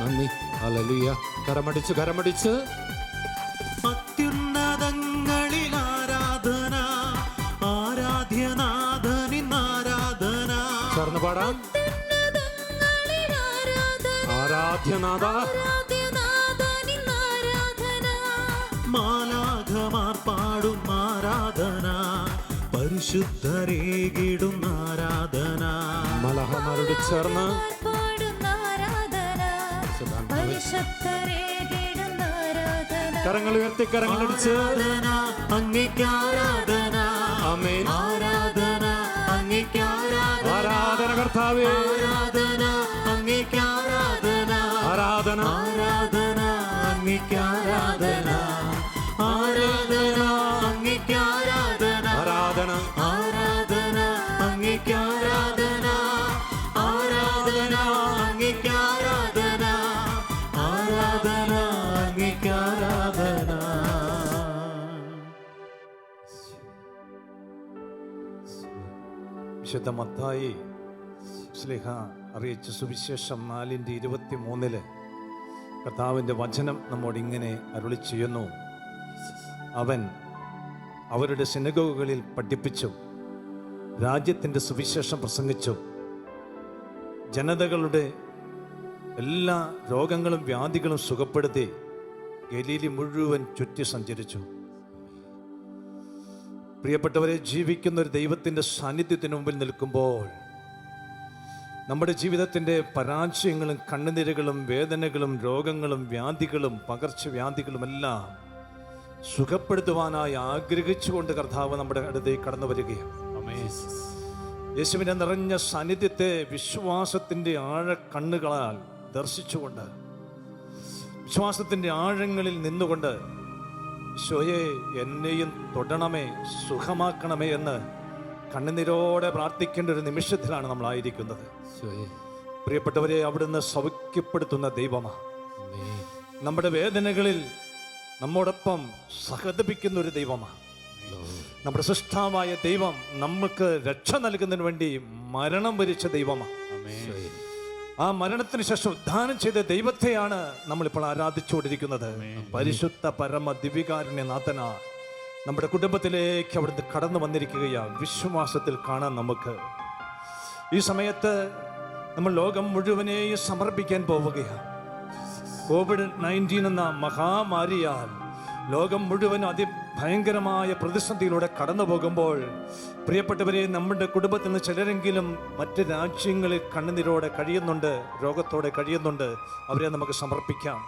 നന്ദി. ഹല്ലേലൂയ. കരമടിച്ച് അത്യുന്നതങ്ങളിൽ ആരാധന, ആരാധ്യനാഥനിൻ ആരാധന. ചേർന്ന് പാടാം. ആരാധ്യനാഥ, മാലാഖമാർ പാടും ആരാധന, പരിശുദ്ധരേകിടും ആരാധന. മലഹമാരോട് ചേർന്ന് കരങ്ങൾ ഉയർത്തി കരങ്ങളടിച്ച് അങ്ങേക്കാരാധന, ആമേൻ. ആരാധന അങ്ങേക്കാരാധന, ആരാധന കർത്താവേ, ആരാധന അങ്ങേക്കാരാധന, ആരാധന ആരാധന അങ്ങേക്കാരാധന, ആരാധന അങ്ങേക്കാരാധന, ആരാധന ആരാധന അങ്ങേക്കാരാധന, ആരാധന അങ്ങേക്കാരാധന, ആരാധന അങ്ങേക്കാരാധന. വിശുദ്ധ മത്തായി ശ്ലീഹ അറിയിച്ച സുവിശേഷം 4:23 കർത്താവിൻ്റെ വചനം നമ്മോട് ഇങ്ങനെ അരുളി ചെയ്യുന്നു. അവൻ അവരുടെ സിനഗോഗുകളിൽ പഠിപ്പിച്ചു, രാജ്യത്തിൻ്റെ സുവിശേഷം പ്രസംഗിച്ചു, ജനതകളുടെ എല്ലാ രോഗങ്ങളും വ്യാധികളും സുഖപ്പെടുത്തി ഗലീലി മുഴുവൻ ചുറ്റി സഞ്ചരിച്ചു. പ്രിയപ്പെട്ടവരെ, ജീവിക്കുന്ന ഒരു ദൈവത്തിൻ്റെ സാന്നിധ്യത്തിന് മുമ്പിൽ നിൽക്കുമ്പോൾ നമ്മുടെ ജീവിതത്തിൻ്റെ പരാജയങ്ങളും കണ്ണുനീരുകളും വേദനകളും രോഗങ്ങളും വ്യാധികളും പകർച്ചവ്യാധികളും എല്ലാം സുഖപ്പെടുത്തുവാനായി ആഗ്രഹിച്ചുകൊണ്ട് കർത്താവ് നമ്മുടെ അടുത്തേക്ക് കടന്നു വരികയാണ്. യേശുവിനെ നിറഞ്ഞ സാന്നിധ്യത്തെ വിശ്വാസത്തിൻ്റെ ആഴക്കണ്ണുകളാൽ ദർശിച്ചുകൊണ്ട്, വിശ്വാസത്തിൻ്റെ ആഴങ്ങളിൽ നിന്നുകൊണ്ട്, ഈശോയെ എന്നെയും തൊടണമേ, സുഖമാക്കണമേ എന്ന് കണ്ണുനീരോടെ പ്രാർത്ഥിക്കേണ്ട ഒരു നിമിഷത്തിലാണ് നമ്മളായിരിക്കുന്നത്. പ്രിയപ്പെട്ടവരെ, അവിടുന്ന് സൗഖ്യപ്പെടുത്തുന്ന ദൈവമാണ്. നമ്മുടെ വേദനകളിൽ നമ്മോടൊപ്പം സഹതപിക്കുന്ന ഒരു ദൈവമാണ്. നമ്മുടെ സൃഷ്ടാവായ ദൈവം നമുക്ക് രക്ഷ നൽകുന്നതിന് വേണ്ടി മരണം വരിച്ച ദൈവമാണ്. ആ മരണത്തിന് ശേഷം ഉദ്ധാനം ചെയ്ത ദൈവത്തെയാണ് നമ്മളിപ്പോൾ ആരാധിച്ചുകൊണ്ടിരിക്കുന്നത്. പരിശുദ്ധ പരമ ദിവ്യകാരുണ്യനാഥന നമ്മുടെ കുടുംബത്തിലേക്ക് അവിടുന്ന് കടന്നു വന്നിരിക്കുകയാണ്. വിശ്വാസത്തിൽ കാണാൻ നമുക്ക് ഈ സമയത്ത് നമ്മൾ ലോകം മുഴുവനെയും സമർപ്പിക്കാൻ പോവുകയാണ്. COVID-19 എന്ന മഹാമാരിയാൽ ലോകം മുഴുവൻ അതിഭയങ്കരമായ പ്രതിസന്ധിയിലൂടെ കടന്നു പോകുമ്പോൾ, പ്രിയപ്പെട്ടവരെ, നമ്മുടെ കുടുംബത്തിൽ നിന്ന് ചിലരെങ്കിലും മറ്റ് രാജ്യങ്ങളിൽ കണ്ണുനീരോടെ കഴിയുന്നുണ്ട്, രോഗത്തോടെ കഴിയുന്നുണ്ട്. അവരെ നമുക്ക് സമർപ്പിക്കാം.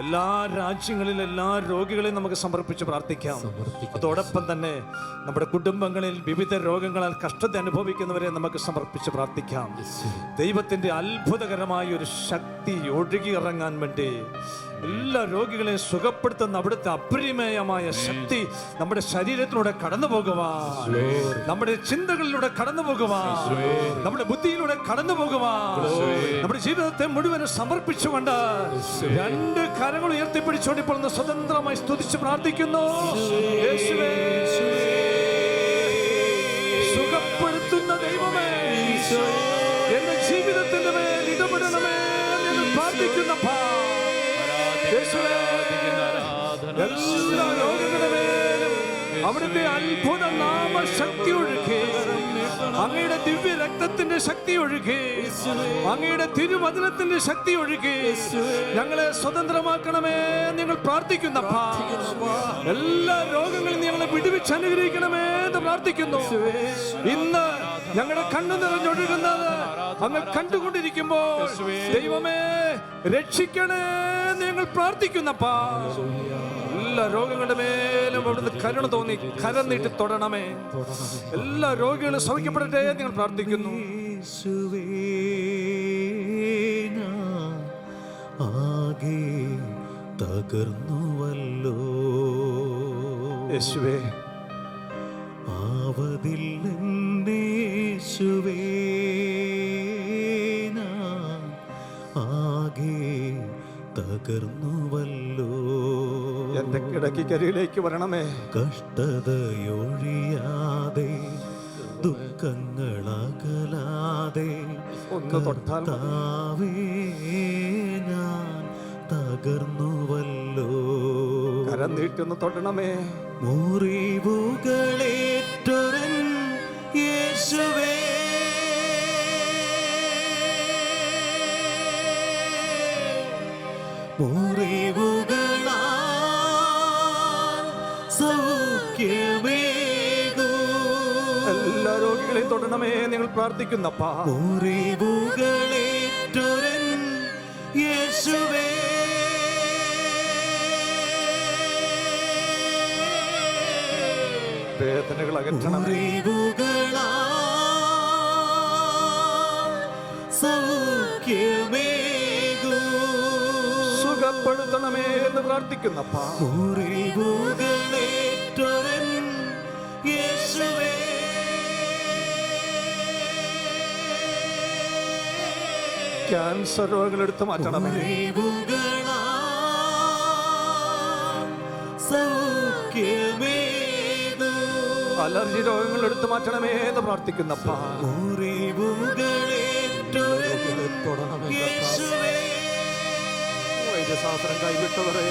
എല്ലാ രാജ്യങ്ങളിലും എല്ലാ രോഗികളെയും നമുക്ക് സമർപ്പിച്ച് പ്രാർത്ഥിക്കാം. അതോടൊപ്പം തന്നെ നമ്മുടെ കുടുംബങ്ങളിൽ വിവിധ രോഗങ്ങളാൽ കഷ്ടത അനുഭവിക്കുന്നവരെ നമുക്ക് സമർപ്പിച്ച് പ്രാർത്ഥിക്കാം. ദൈവത്തിൻ്റെ അത്ഭുതകരമായ ഒരു ശക്തി ഒഴുകി ഇറങ്ങാൻ വേണ്ടി, എല്ലാ രോഗികളെയും സുഖപ്പെടുത്തുന്ന അവിടുത്തെ അപരിമേയമായ ശക്തി നമ്മുടെ ശരീരത്തിലൂടെ കടന്നു പോകുവാൻ, നമ്മുടെ ചിന്തകളിലൂടെ കടന്നു പോകുവാൻ, നമ്മുടെ ബുദ്ധിയിലൂടെ കടന്നു പോകുവാൻ, നമ്മുടെ ജീവിതത്തെ മുഴുവൻ സമർപ്പിച്ചുകൊണ്ട് രണ്ട് കരങ്ങൾ ഉയർത്തിപ്പിടിച്ചുകൊണ്ട് ഇപ്പോൾ സ്വതന്ത്രമായി സ്തുതിച്ച് പ്രാർത്ഥിക്കുന്നു. യേശുവേ, സുഖപ്പെടുത്തുന്ന ദൈവമേ, എന്റെ ജീവിതത്തിന്റെ മേൽ ഇടപെടണമേ എന്ന് പ്രാർത്ഥിക്കുന്നപ്പാ. യേശുവേ, എല്ലാ രോഗങ്ങളുടെ മേലും അവിടുത്തെ അത്ഭുത നാമശക്തി ഒഴുകി, അങ്ങയുടെ ദിവ്യ രക്തത്തിന്റെ ശക്തി ഒഴുകി, അങ്ങയുടെ തിരുവചനത്തിന്റെ ശക്തി ഒഴുകി ഞങ്ങളെ സ്വതന്ത്രമാക്കണമേ. നിങ്ങൾ പ്രാർത്ഥിക്കുന്നപ്പാ, എല്ലാ രോഗങ്ങളിൽ ഞങ്ങളെ വിടുവിച്ച് അനുഗ്രഹിക്കണമേ എന്ന് പ്രാർത്ഥിക്കുന്നു. ഇന്ന് ഞങ്ങളുടെ കണ്ണു നിറഞ്ഞൊഴുകുന്നത് അങ്ങ് കണ്ടുകൊണ്ടിരിക്കുമ്പോൾ ദൈവമേ രക്ഷിക്കണേ എന്ന് ഞങ്ങൾ പ്രാർത്ഥിക്കുന്നപ്പാ. എല്ലാ രോഗങ്ങളുടെ മേലും അവിടുന്ന് കരുണ തോന്നി കരം നീട്ടി തൊടണമേ. എല്ലാ രോഗികളും സൗഖ്യപ്പെടട്ടെ എന്ന് ഞങ്ങൾ പ്രാർത്ഥിക്കുന്നു. യേശുവേ, ഞാൻ ആകെ തകർന്നുവല്ലോ. യേശുവേ, ആവതില്ലേശുവേ, ഞാൻ ആകെ തകർന്നുവല്ലോ. എന്റെ കിടക്കിക്കരികിലേക്ക് വരണമേ. കഷ്ടതയൊഴിയാതെ ദുഃഖങ്ങളകലാതെ ഒന്ന് തൊട്ടാൽ മതി. കർത്താവേ, ഞാൻ തകർന്നുവല്ലോ. കരം നീട്ടൊന്ന് തൊടണമേ. മുറിവുകളേറ്റൊരൻ യേശുവേ, മുറിവുകളാൽ സൗഖ്യമേകൂ. എല്ലാ രോഗികളെയും തൊടണമേ നിങ്ങൾ പ്രാർത്ഥിക്കുന്നപ്പാ. മുറിവുകളേറ്റൊരൻ യേശുവേ, വേദനകൾ അകറ്റണമേ. മുറിവുകളാൽ സൗഖ്യമേകൂ. സുഖപ്പെടുത്തണമേ എന്ന് പ്രാർത്ഥിക്കുന്നപ്പാ. മുറിവുകളേറ്റൊരൻ യേശുവേ, ക്യാൻസർ രോഗങ്ങൾ എടുത്തു മാറ്റണമേ. മുറിവുകളാൽ സൗഖ്യമേകൂ. അലർജി രോഗങ്ങൾ എടുത്തു മാറ്റണമേ എന്ന് പ്രാർത്ഥിക്കുന്നപ്പാ. മുറിവുകളേറ്റൊരൻ യേശുവേ, വൈദ്യശാസ്ത്രം കൈവിട്ടവരെ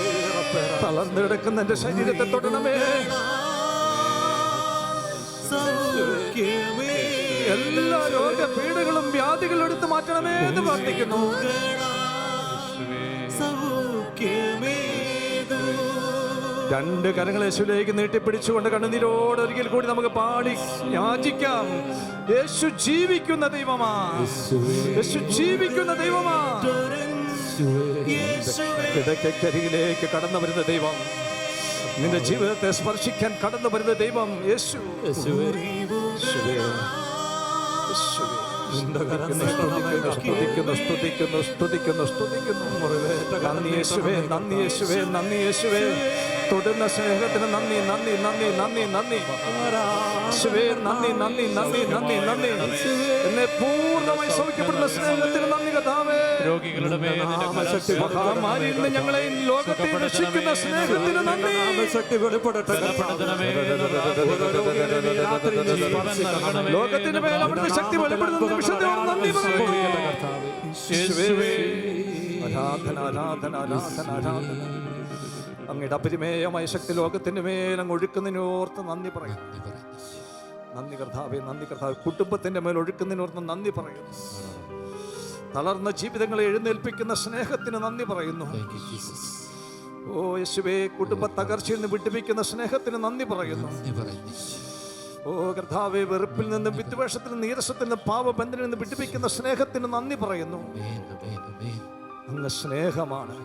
തളർന്നു കിടക്കുന്ന എന്റെ ശരീരത്തെ തൊടണമേ. സൗഖ്യമേ, എല്ലാ രോഗപീഠകളും വ്യാധികളും എടുത്തു മാറ്റണമേ എന്ന് പ്രാർത്ഥിക്കുന്നു. സൗഖ്യമേകൂ. രണ്ട് കരങ്ങൾ യേശുവിലേക്ക് നീട്ടിപ്പിടിച്ചുകൊണ്ട് കണ്ണുനീരോട് ഒരിക്കൽ കൂടി നമുക്ക് പാടി യാചിക്കാം. യേശു ജീവിക്കുന്ന ദൈവമാ, യേശു ജീവിക്കുന്ന ദൈവമാ. കിടക്കരികിലേക്ക് കടന്നു വരുന്ന ദൈവം, നിന്റെ ജീവിതത്തെ സ്പർശിക്കാൻ കടന്നു വരുന്ന ദൈവം യേശു. സ്തുതിക്കുന്നു, സ്തുതിക്കുന്നു, സ്തുതിക്കുന്നു, സ്തുതിക്കുന്നു. നന്ദി യേശുവേ, നന്ദി യേശുവേ, നന്ദി യേശുവേ. തൊടുന്ന സ്നേഹത്തിന് നന്ദി, നന്ദി, നന്ദി, നന്ദി, നന്ദി. യേശുവേ, നന്ദി, നന്ദി, നന്ദി, നന്ദി, നന്ദി. എന്നെ പൂർണ്ണമായി സൗഖ്യപ്പെടുന്ന സ്നേഹത്തിന് നന്ദി കർത്താവേ. രോഗികളുടെ മേൽ നിന്റെ കരം മഹാമാരിയിൽ നിന്ന് ഞങ്ങളെ ഈ ലോകത്തെ രക്ഷിക്കുന്ന സ്നേഹത്തിന് നന്ദി. ശക്തി വെളിപ്പെടട്ടെ. ലോകത്തിന്റെ മേൽ അവിടുത്തെ ശക്തി വെളിപ്പെടുന്ന നിമിഷത്തോട് നന്ദി പറയുന്നു. യേശുവേ, ആരാധന, ആരാധന, ആരാധന, ആരാധന. അങ്ങയുടെ അപരിമേയമായ ശക്തി ലോകത്തിന്റെ മേൽ അങ്ങ് ഒഴുക്കുന്നതിനോർത്ത് നന്ദി പറയുന്നു. നന്ദി കർത്താവേ, നന്ദി കർത്താവേ. കുടുംബത്തിന്റെ മേൽ ഒഴുക്കുന്നതിനോർത്ത് നന്ദി പറയുന്നു. തളർന്ന ജീവിതങ്ങളെ എഴുന്നേൽപ്പിക്കുന്ന സ്നേഹത്തിന് നന്ദി പറയുന്നു. ഓ യേശുവേ, കുടുംബ തകർച്ചയിൽ നിന്ന് വിട്ടുപിക്കുന്ന സ്നേഹത്തിന് നന്ദി പറയുന്നു. ഓ കർത്താവേ, വെറുപ്പിൽ നിന്നും വിദ്വേഷത്തിൽ നിന്ന് നീരസത്തിൽ നിന്ന് പാപബന്ധനിൽ നിന്ന് വിട്ടുപിക്കുന്ന സ്നേഹത്തിന് നന്ദി പറയുന്നു. അങ്ങ് സ്നേഹമാണ്.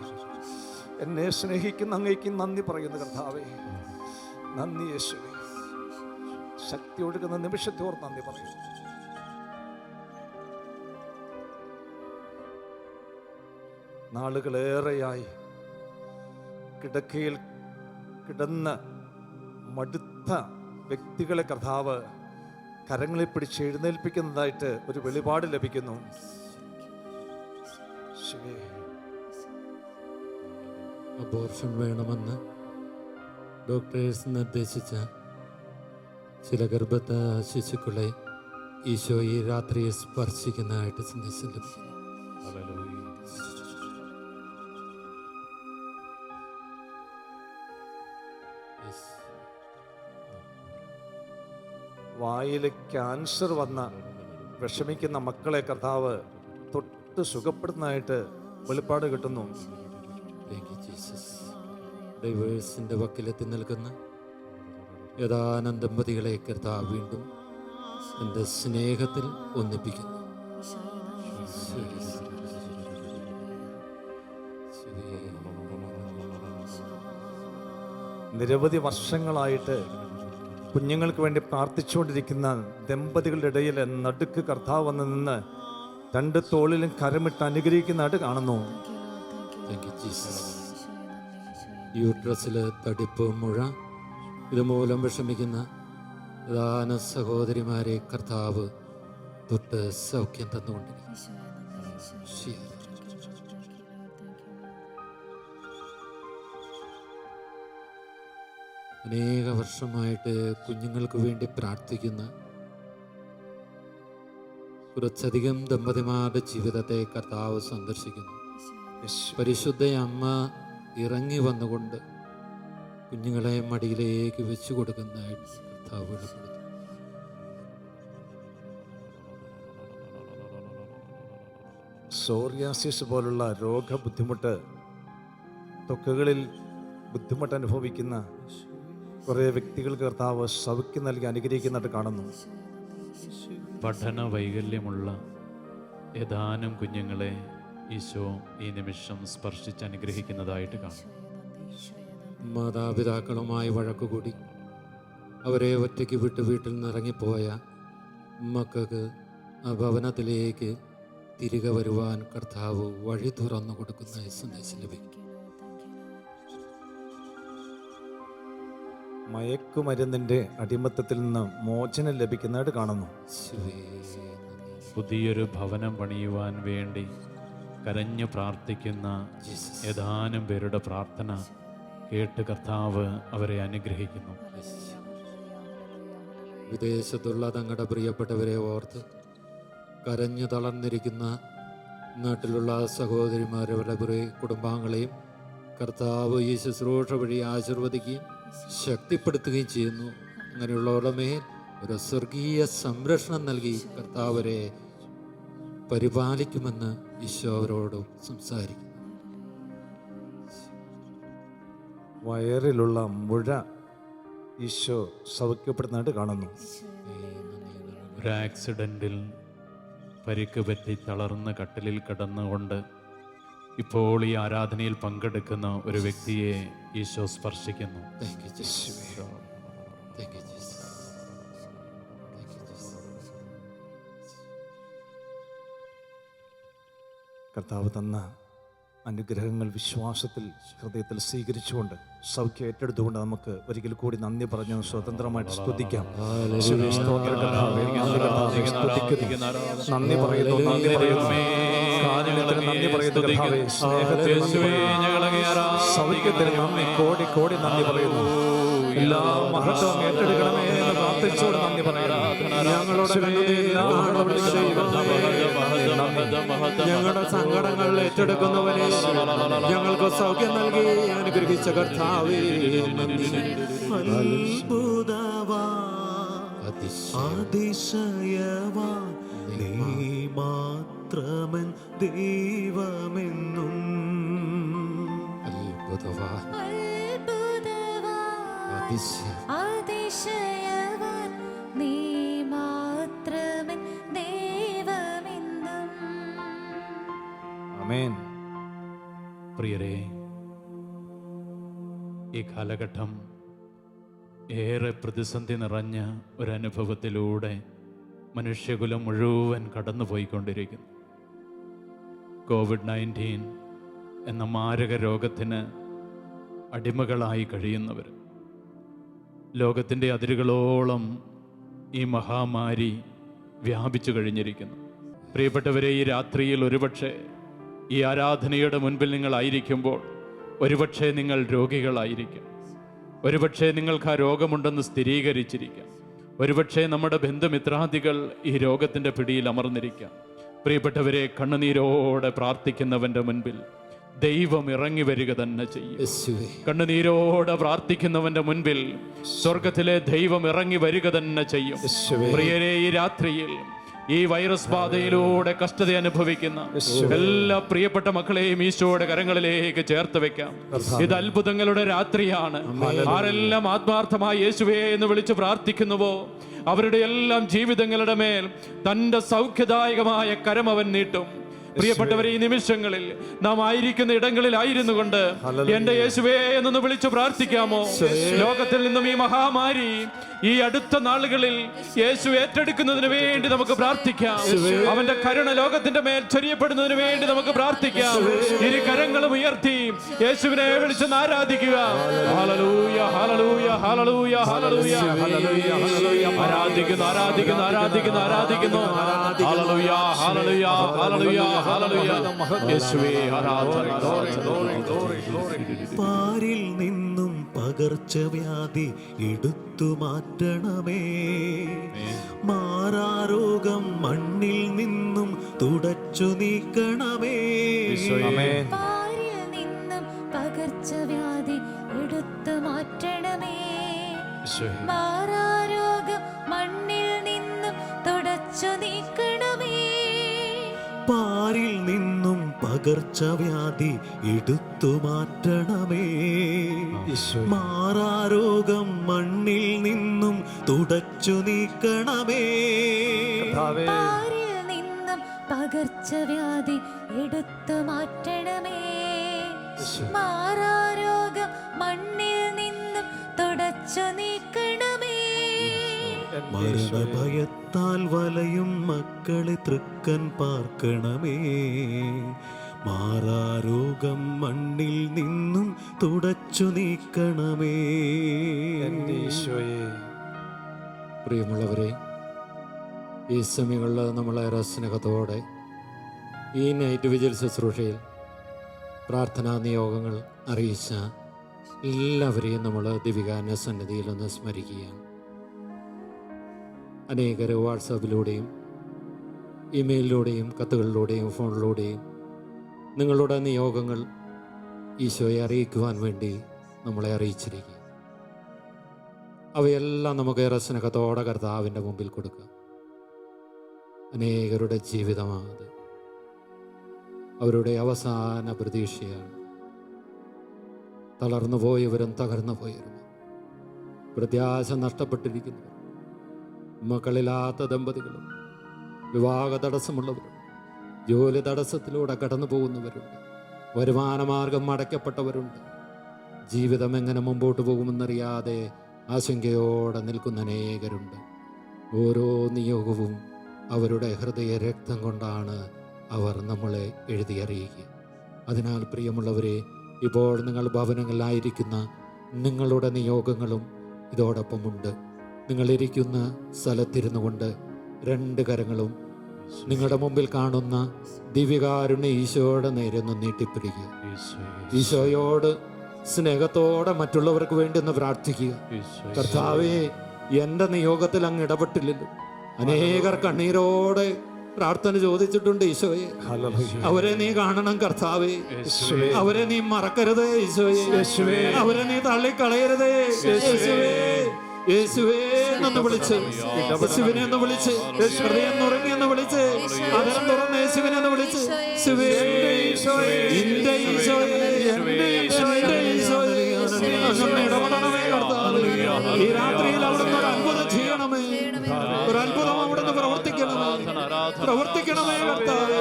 എന്നെ സ്നേഹിക്കുന്ന അങ്ങേക്ക് നന്ദി പറയുന്നു കർത്താവേ. നന്ദി യേശുവേ. ശക്തി ഒഴുകുന്ന നിമിഷത്തോർ നന്ദി പറയുന്നു. നാളുകളേറെയായി കിടക്കയിൽ കിടന്ന് മടുത്ത വ്യക്തികളെ കർത്താവ് കരങ്ങളിൽ പിടിച്ച് എഴുന്നേൽപ്പിക്കുന്നതായിട്ട് ഒരു വെളിപാട് ലഭിക്കുന്നു. അബോർഷൻ വേണമെന്ന് ഡോക്ടേഴ്സ് നിർദ്ദേശിച്ച ചില ഗർഭസ്ഥ ശിശുക്കളെ ഈശോ ഈ രാത്രിയെ സ്പർശിക്കുന്നതായിട്ട് സന്ദേശം ലഭിക്കുന്നു. വായിൽ ക്യാൻസർ വന്ന വിഷമിക്കുന്ന മക്കളെ കർത്താവ് തൊട്ട് സുഖപ്പെടുന്നതായിട്ട് വെളിപ്പാട് കിട്ടുന്നു. Thank you, Jesus. ഡൈവേഴ്സിന്റെ വക്കിലെത്തി നിൽക്കുന്ന ഏതാനും ദമ്പതികളെ കർത്താവ് വീണ്ടും എൻ്റെ സ്നേഹത്തിൽ ഒന്നിപ്പിക്കുന്നു. നിരവധി വർഷങ്ങളായിട്ട് കുഞ്ഞുങ്ങൾക്ക് വേണ്ടി പ്രാർത്ഥിച്ചുകൊണ്ടിരിക്കുന്ന ദമ്പതികളുടെ ഇടയിൽ നടുക്ക് കർത്താവ് വന്ന് നിന്ന് രണ്ട് തോളിലും കരമിട്ട് അനുഗ്രഹിക്കുന്നതായിട്ട് കാണുന്നു. Thank you, Jesus. യൂട്രസിലെ തടിപ്പ് മുഴ ഇതുമൂലം വിഷമിക്കുന്ന പ്രധാന സഹോദരിമാരെ കർത്താവ് തൊട്ട് സൗഖ്യം തന്നുകൊണ്ടിരിക്കുന്നു. അനേക വർഷമായിട്ട് കുഞ്ഞുങ്ങൾക്ക് വേണ്ടി പ്രാർത്ഥിക്കുന്ന കുറച്ചധികം ദമ്പതിമാരുടെ ജീവിതത്തെ കർത്താവ് സന്ദർശിക്കുന്നു. പരിശുദ്ധ അമ്മ ഇറങ്ങി വന്നുകൊണ്ട് കുഞ്ഞുങ്ങളെ മടിയിലേക്ക് വെച്ചു കൊടുക്കുന്നതായിട്ട് കർത്താവ് വെളിപ്പെടുത്തുന്നു. സോറിയാസിസ് പോലുള്ള രോഗബുദ്ധിമുട്ട്, ത്വക്കുകളിൽ ബുദ്ധിമുട്ട് അനുഭവിക്കുന്ന കുറേ വ്യക്തികൾക്ക് കർത്താവ് സൗഖ്യം നൽകി അനുഗ്രഹിക്കുന്നതായിട്ട് കാണുന്നു. പഠന വൈകല്യമുള്ള ഏതാനും കുഞ്ഞുങ്ങളെ ഈശോ ഈ നിമിഷം സ്പർശിച്ച് അനുഗ്രഹിക്കുന്നതായിട്ട് കാണും. മാതാപിതാക്കളുമായി വഴക്കുകൂടി അവരെ ഒറ്റയ്ക്ക് വിട്ട് വീട്ടിൽ നിന്ന് ഇറങ്ങിപ്പോയ മക്കൾക്ക് ആ ഭവനത്തിലേക്ക് തിരികെ വരുവാൻ കർത്താവ് വഴി തുറന്നു കൊടുക്കുന്ന സന്ദേശം ലഭിക്കും. മയക്കുമരുന്നിൻ്റെ അടിമത്തത്തിൽ നിന്ന് മോചനം ലഭിക്കുന്നതായിട്ട് കാണുന്നു. പുതിയൊരു ഭവനം പണിയുവാൻ വേണ്ടി കരഞ്ഞു പ്രാർത്ഥിക്കുന്ന ഏതാനും പേരുടെ പ്രാർത്ഥന കേട്ട് കർത്താവ് അവരെ അനുഗ്രഹിക്കുന്നു. വിദേശത്തുള്ള തങ്ങളുടെ പ്രിയപ്പെട്ടവരെ ഓർത്ത് കരഞ്ഞു തളർന്നിരിക്കുന്ന നാട്ടിലുള്ള സഹോദരിമാരവരുടെ കുടുംബാംഗങ്ങളെയും കർത്താവ് ഈ ശുശ്രൂഷ വഴി ആശീർവദിക്കുകയും ശക്തിപ്പെടുത്തുകയും ചെയ്യുന്നു. അങ്ങനെയുള്ളവരുടെ മേൽ ഒരു സ്വർഗീയ സംരക്ഷണം നൽകി കർത്താവരെ പരിപാലിക്കുമെന്ന് ഈശോ അവരോട് സംസാരിക്കുന്നു. വയറിലുള്ള മുഴ ഈശോ സൗഖ്യപ്പെടുന്നതായിട്ട് കാണുന്നു. ഒരു ആക്സിഡൻറ്റിൽ പരിക്ക് പറ്റി തളർന്ന് കട്ടിലിൽ കിടന്നുകൊണ്ട് ഇപ്പോൾ ഈ ആരാധനയിൽ പങ്കെടുക്കുന്ന ഒരു വ്യക്തിയെ ഈശോ സ്പർശിക്കുന്നു. Thank you, Jesus. Thank you, Jesus. Thank you, Jesus. കർത്താവ് തന്ന അനുഗ്രഹങ്ങൾ വിശ്വാസത്തിൽ ഹൃദയത്തിൽ സ്വീകരിച്ചുകൊണ്ട് സൗഖ്യം ഏറ്റെടുത്തുകൊണ്ട് നമുക്ക് ഒരിക്കൽ കൂടി നന്ദി പറഞ്ഞു സ്വതന്ത്രമായിട്ട് സ്തുതിക്കാം. നന്ദി പറയുന്നു, നന്ദി പറയുന്നു, കാരുണ്യത്തിന് നന്ദി പറയുന്നു കർത്താവേ, സ്നേഹത്തിന് നന്ദി പറയുന്നു, സൗഖ്യത്തിന് നന്ദി, കോടി കോടി നന്ദി പറയുന്നു. എല്ലാ മഹത്വം ഏറ്റെടുക്കണമേ എന്ന് പ്രാർത്ഥിച്ചോട് നന്ദി പറയുന്നു. ഞങ്ങളുടെ സങ്കടങ്ങൾ ഏറ്റെടുക്കുന്നവരെ ഞങ്ങൾക്ക് സൗഖ്യം നൽകി അനുഗ്രഹിച്ച കർത്താവേ, അത്ഭുതവാ അതിശയവാ നീ മാത്രമൻ ദൈവമെന്നും. അത്ഭുതവാൻ അതിശയവാൻ നീ മാത്രമൻ ദൈവമെന്നും. ആമേൻ. പ്രിയരെ, ഈ കാലഘട്ടം ഏറെ പ്രതിസന്ധി നിറഞ്ഞ ഒരനുഭവത്തിലൂടെ മനുഷ്യകുലം മുഴുവൻ കടന്നുപോയിക്കൊണ്ടിരിക്കുന്നു. COVID-19 എന്ന മാരക രോഗത്തിന് അടിമകളായി കഴിയുന്നവർ, ലോകത്തിൻ്റെ അതിരുകളോളം ഈ മഹാമാരി വ്യാപിച്ചു കഴിഞ്ഞിരിക്കുന്നു. പ്രിയപ്പെട്ടവരെ, ഈ രാത്രിയിൽ ഒരുപക്ഷെ ഈ ആരാധനയുടെ മുൻപിൽ നിങ്ങളായിരിക്കുമ്പോൾ ഒരുപക്ഷെ നിങ്ങൾ രോഗികളായിരിക്കും. ഒരുപക്ഷെ നിങ്ങൾക്ക് ആ രോഗമുണ്ടെന്ന് സ്ഥിരീകരിച്ചിരിക്കാം. ഒരുപക്ഷെ നമ്മുടെ ബന്ധുമിത്രാദികൾ ഈ രോഗത്തിൻ്റെ പിടിയിൽ അമർന്നിരിക്കാം. പ്രിയപ്പെട്ടവരെ, കണ്ണുനീരോടെ പ്രാർത്ഥിക്കുന്നവൻ്റെ മുൻപിൽ ദൈവം ഇറങ്ങി വരിക തന്നെ ചെയ്യും. യേശുവേ, കണ്ണുനീരോടെ പ്രാർത്ഥിക്കുന്നവന്റെ മുൻപിൽ സ്വർഗത്തിലെ ദൈവം ഇറങ്ങി വരിക തന്നെ ചെയ്യും. പ്രിയരെ, ഈ രാത്രിയിൽ ഈ വൈറസ് ബാധയിലൂടെ കഷ്ടത അനുഭവിക്കുന്ന എല്ലാ പ്രിയപ്പെട്ട മക്കളെയും ഈശോയുടെ കരങ്ങളിലേക്ക് ചേർത്ത് വെക്കാം. ഇത് അത്ഭുതങ്ങളുടെ രാത്രിയാണ്. ആരെല്ലാം ആത്മാർത്ഥമായി യേശുവേ എന്ന് വിളിച്ച് പ്രാർത്ഥിക്കുന്നുവോ അവരുടെ എല്ലാം ജീവിതങ്ങളുടെ മേൽ തന്റെ സൗഖ്യദായകമായ കരം അവൻ നീട്ടും. പ്രിയപ്പെട്ടവരെ, ഈ നിമിഷങ്ങളിൽ നാം ആയിരിക്കുന്ന ഇടങ്ങളിലായിരുന്നു കൊണ്ട് എന്റെ യേശുവേ എന്നൊന്ന് വിളിച്ചു പ്രാർത്ഥിക്കാമോ? ലോകത്തിൽ നിന്നും ഈ മഹാമാരി ഈ അടുത്ത നാളുകളിൽ യേശു ഏറ്റെടുക്കുന്നതിന് വേണ്ടി നമുക്ക് പ്രാർത്ഥിക്കാം. അവന്റെ കരുണ ലോകത്തിന്റെ മേൽ ചൊരിയപ്പെടുന്നതിന് വേണ്ടി നമുക്ക് പ്രാർത്ഥിക്കാം. ഇരു കരങ്ങളും ഉയർത്തി യേശുവിനെ വിളിച്ചൊന്ന് ആരാധിക്കുക. ഹല്ലേലൂയ, ഹല്ലേലൂയ, ഹല്ലേലൂയ, ഹല്ലേലൂയ, ആരാധിക്കുന്നു, ആരാധിക്കുന്നു, ആരാധിക്കുന്നു, ആരാധിക്കുന്നു. Hallelujah, hallelujah, hallelujah, hallelujah. യേശുവേ ആരാധന. പാരിൽ നിന്നും പകർച്ചവ്യാധി എടുത്തു മാറ്റണമേ. മാറാരോഗം മണ്ണിൽ നിന്നും തുടച്ചു നീക്കണമേ. പാരിൽ നിന്നും പകർച്ചവ്യാധി എടുത്തു മാറ്റണമേ. മാറാരോഗം മണ്ണിൽ നിന്നും തുടച്ചു നീക്കണമേ. പാരിൽ നിന്നും പകർച്ചവ്യാധി എടുത്തു മാറ്റണമേ. മാറാരോഗം മണ്ണിൽ നിന്നും തുടച്ചു നീക്കണമേ. പാരിൽ നിന്നും പകർച്ചവ്യാധി എടുത്തു മാറ്റണമേ. മാറാരോഗം മണ്ണിൽ നിന്നും തുടച്ചു നീക്കണമേ. മരണഭയത്താൽ വലയും മക്കളെ തൃക്കൻ പാർക്കണമേ. മാറാരോഗം മണ്ണിൽ നിന്നും തുടച്ചു നീക്കണമേ. പ്രിയമുള്ളവരെ, ഈ സമയങ്ങളിൽ നമ്മളേറെ സ്നേഹത്തോടെ ഈ നൈറ്റ് വിജിൽ ശുശ്രൂഷയിൽ പ്രാർത്ഥനാ നിയോഗങ്ങൾ അറിയിച്ച എല്ലാവരെയും നമ്മൾ ദിവികാന സന്നിധിയിലൊന്ന് സ്മരിക്കുകയാണ്. അനേകർ വാട്സാപ്പിലൂടെയും ഇമെയിലിലൂടെയും കത്തുകളിലൂടെയും ഫോണിലൂടെയും നിങ്ങളുടെ നിയോഗങ്ങൾ ഈശോയെ അറിയിക്കുവാൻ വേണ്ടി നമ്മളെ അറിയിച്ചിരിക്കുക. അവയെല്ലാം നമുക്കേറെ സ്നേഹത്തോടെ കർത്താവിൻ്റെ മുമ്പിൽ കൊടുക്കാം. അനേകരുടെ ജീവിതമാണത്. അവരുടെ അവസാന പ്രതീക്ഷയാണ്. തളർന്നു പോയവരും തകർന്നു പോയവരും, പ്രത്യാശ നഷ്ടപ്പെട്ടിരിക്കുന്നവരും, മക്കളില്ലാത്ത ദമ്പതികളും, വിവാഹ തടസ്സമുള്ളവരും, ജോലി തടസ്സത്തിലൂടെ കടന്നു പോകുന്നവരുണ്ട്, വരുമാനമാർഗം അടയ്ക്കപ്പെട്ടവരുണ്ട്. ജീവിതം എങ്ങനെ മുമ്പോട്ട് പോകുമെന്നറിയാതെ ആശങ്കയോടെ നിൽക്കുന്ന അനേകരുണ്ട്. ഓരോ നിയോഗവും അവരുടെ ഹൃദയ രക്തം കൊണ്ടാണ് അവർ നമ്മളെ എഴുതി അറിയിക്കുക. അതിനാൽ പ്രിയമുള്ളവരെ, ഇപ്പോൾ നിങ്ങൾ ഭവനങ്ങളിലായിരിക്കുന്ന നിങ്ങളുടെ നിയോഗങ്ങളും ഇതോടൊപ്പമുണ്ട്. നിങ്ങളിരിക്കുന്ന സ്ഥലത്തിരുന്നു കൊണ്ട് രണ്ട് കരങ്ങളും നിങ്ങളുടെ മുമ്പിൽ കാണുന്ന ദിവ്യകാരുണ്യ ഈശോയുടെ നേരെ ഒന്ന് നീട്ടിപ്പിടിക്കുക. ഈശോയോട് സ്നേഹത്തോടെ മറ്റുള്ളവർക്ക് വേണ്ടി ഒന്ന് പ്രാർത്ഥിക്കുക. കർത്താവേ, എൻ്റെ നിയോഗത്തിൽ അങ്ങ് ഇടപെട്ടില്ലല്ലോ. അനേകർ കണ്ണീരോടെ പ്രാർത്ഥന ചോദിച്ചിട്ടുണ്ട് ഈശോയെ. അവരെ നീ കാണണം കർത്താവേ. അവരെ നീ മറക്കരുതേ ഈശോയെ. അവരെ നീ തള്ളിക്കളയരുതേ യേശുവേ. യേശുവേ എന്ന് വിളിച്ച്, യേശുവിനെ എന്ന് വിളിച്ച്, ഹൃദയം നുറങ്ങി എന്ന് വിളിച്ച്, അതരം തുറന്ന് യേശുവിനെ എന്ന് വിളിച്ച്, യേശുവേ, എന്റെ ഈശോയെ, എന്റെ ഈശോയെ, അങ്ങനെ ഇടപെടണമേ കർത്താവേ. ഈ രാത്രിയിൽ അവിടുന്ന് ഒരു അത്ഭുതം ചെയ്യണമേ. ഒരു അത്ഭുതം അവിടുന്ന് പ്രവർത്തിക്കണമേ കർത്താവേ.